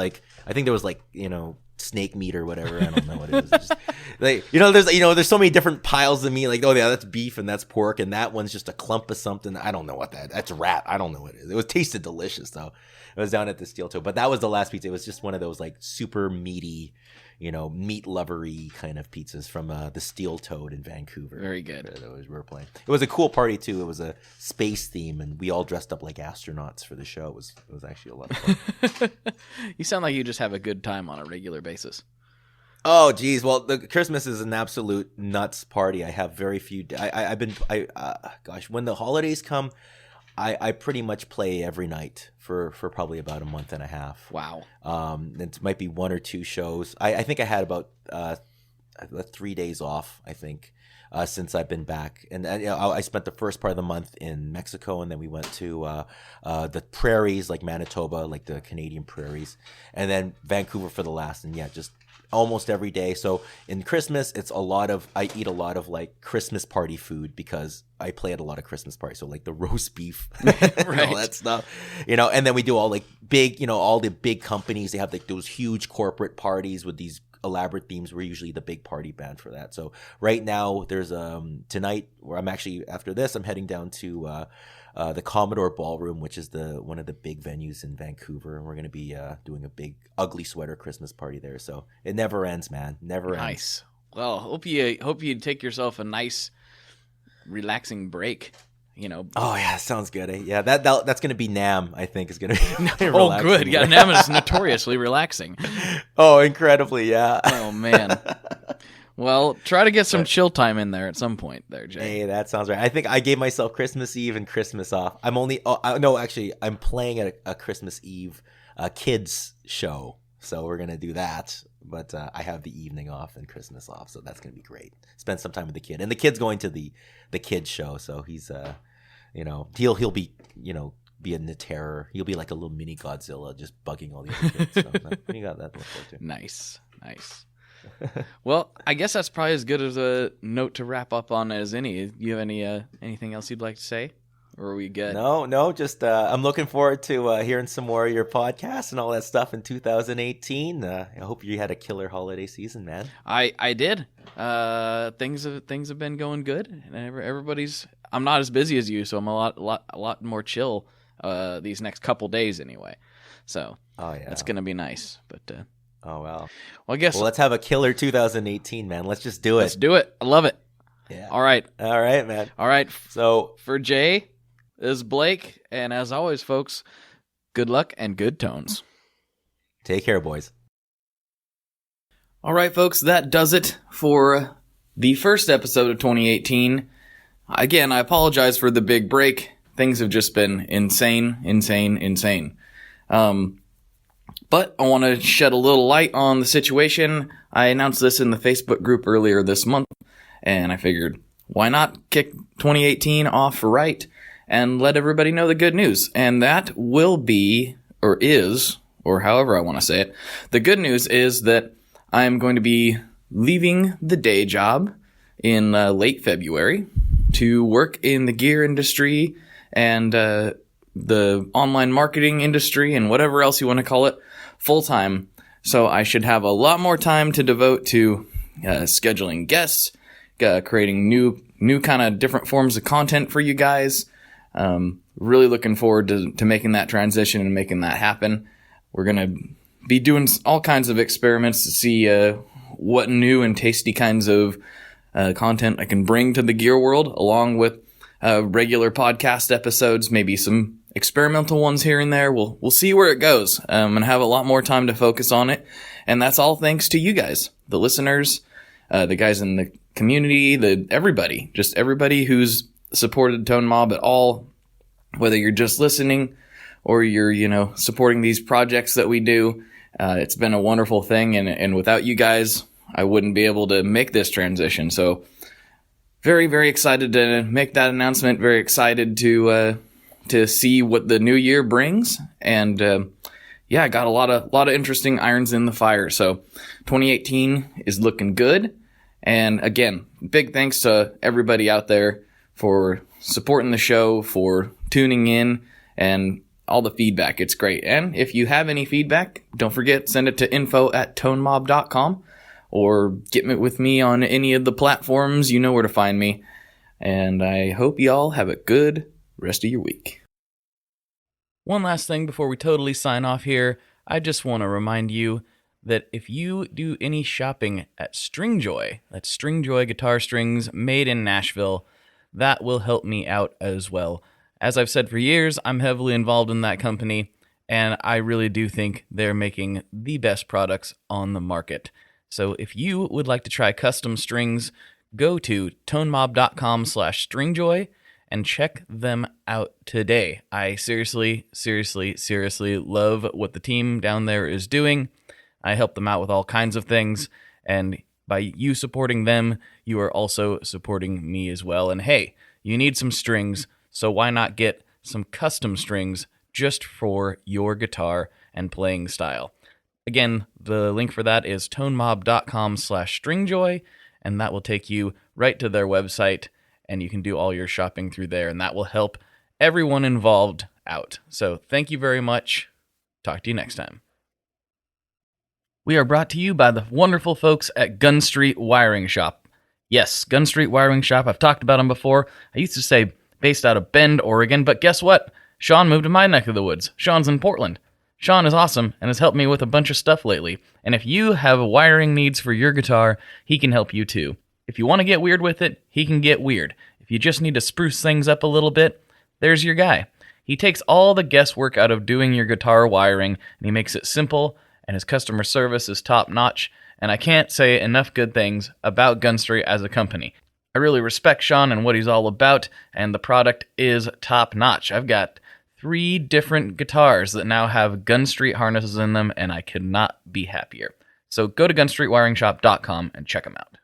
snake meat or whatever. I don't know what it is. It's just, there's so many different piles of meat. Like, oh yeah, that's beef and that's pork, and that one's just a clump of something. I don't know what that's rat. I don't know what it is. It tasted delicious though. It was down at the Steel Toe, but that was the last pizza. It was just one of those like super meaty, meat lovery kind of pizzas from the Steel Toad in Vancouver. Very good. We were playing. It was a cool party too. It was a space theme, and we all dressed up like astronauts for the show. It was actually a lot of fun. You sound like you just have a good time on a regular basis. Oh, geez. Well, the Christmas is an absolute nuts party. I have very few. When the holidays come, I pretty much play every night for probably about a month and a half. Wow. It might be 1 or 2 shows. I think I had about 3 days off, I think, since I've been back. And I spent the first part of the month in Mexico, and then we went to the prairies, like Manitoba, like the Canadian prairies, and then Vancouver for the last. And just almost every day. So in Christmas, I eat a lot of like Christmas party food because I play at a lot of Christmas parties. So like the roast beef, right. and all that stuff, and then we do all like big, all the big companies, they have like those huge corporate parties with these elaborate themes. We're usually the big party band for that. So right now there's tonight where I'm actually, after this, I'm heading down to the Commodore Ballroom, which is one of the big venues in Vancouver, and we're going to be doing a big ugly sweater Christmas party there. So it never ends, man. Never ends. Nice. Well, hope you take yourself a nice, relaxing break. Oh yeah, sounds good. Yeah, that's going to be NAMM. I think is going to be. Oh, good. Yeah, NAMM is notoriously relaxing. Oh, incredibly, yeah. Oh man. Well, try to get some chill time in there at some point there, Jay. Hey, that sounds right. I think I gave myself Christmas Eve and Christmas off. I'm playing at a Christmas Eve kids show, so we're gonna do that. But I have the evening off and Christmas off, so that's gonna be great. Spend some time with the kid, and the kid's going to the kids show, so he's he'll be being the terror. He'll be like a little mini Godzilla, just bugging all the other kids. So you got that to look forward to. Nice. Well, I guess that's probably as good as a note to wrap up on as any. You have anything else you'd like to say, or are we good? No. Just I'm looking forward to hearing some more of your podcasts and all that stuff in 2018. I hope you had a killer holiday season, man. I did. Things have been going good, and everybody's. I'm not as busy as you, so I'm a lot more chill these next couple days anyway. So that's gonna be nice, but. Oh, wow. Well, I guess... Well, let's have a killer 2018, man. Let's just do it. Let's do it. I love it. Yeah. All right, man. All right. So, for Jay, this is Blake. And as always, folks, good luck and good tones. Take care, boys. All right, folks. That does it for the first episode of 2018. Again, I apologize for the big break. Things have just been insane. But I want to shed a little light on the situation. I announced this in the Facebook group earlier this month, and I figured, why not kick 2018 off right and let everybody know the good news? And that will be, or is, or however I want to say it, the good news is that I'm going to be leaving the day job in late February to work in the gear industry and the online marketing industry and whatever else you want to call it, full-time. So I should have a lot more time to devote to scheduling guests, creating new kind of different forms of content for you guys. Really looking forward to making that transition and making that happen. We're going to be doing all kinds of experiments to see what new and tasty kinds of content I can bring to the gear world, along with regular podcast episodes, maybe some experimental ones here and there. We'll see where it goes, and have a lot more time to focus on it. And that's all thanks to you guys, the listeners, the guys in the community, everybody who's supported Tone Mob at all, whether you're just listening or you're, supporting these projects that we do. It's been a wonderful thing. And without you guys, I wouldn't be able to make this transition. So very, very excited to make that announcement. Very excited to see what the new year brings. And I got a lot of interesting irons in the fire. So 2018 is looking good. And again, big thanks to everybody out there for supporting the show, for tuning in, and all the feedback. It's great. And if you have any feedback, don't forget, send it to info@tonemob.com, or get with me on any of the platforms. You know where to find me. And I hope you all have a good rest of your week. One last thing before we totally sign off here. I just want to remind you that if you do any shopping at Stringjoy, that's Stringjoy guitar strings made in Nashville, that will help me out as well. As I've said for years, I'm heavily involved in that company, and I really do think they're making the best products on the market. So if you would like to try custom strings, go to tonemob.com/stringjoy and check them out today. I seriously love what the team down there is doing. I help them out with all kinds of things, and by you supporting them, you are also supporting me as well. And hey, you need some strings, so why not get some custom strings just for your guitar and playing style? Again, the link for that is tonemob.com/stringjoy, and that will take you right to their website, and you can do all your shopping through there, and that will help everyone involved out. So thank you very much. Talk to you next time. We are brought to you by the wonderful folks at Gun Street Wiring Shop. Yes, Gun Street Wiring Shop. I've talked about them before. I used to say based out of Bend, Oregon, but guess what? Sean moved to my neck of the woods. Sean's in Portland. Sean is awesome and has helped me with a bunch of stuff lately. And if you have wiring needs for your guitar, he can help you too. If you want to get weird with it, he can get weird. If you just need to spruce things up a little bit, there's your guy. He takes all the guesswork out of doing your guitar wiring, and he makes it simple, and his customer service is top-notch, and I can't say enough good things about Gunstreet as a company. I really respect Sean and what he's all about, and the product is top-notch. I've got 3 different guitars that now have Gunstreet harnesses in them, and I could not be happier. So go to gunstreetwiringshop.com and check them out.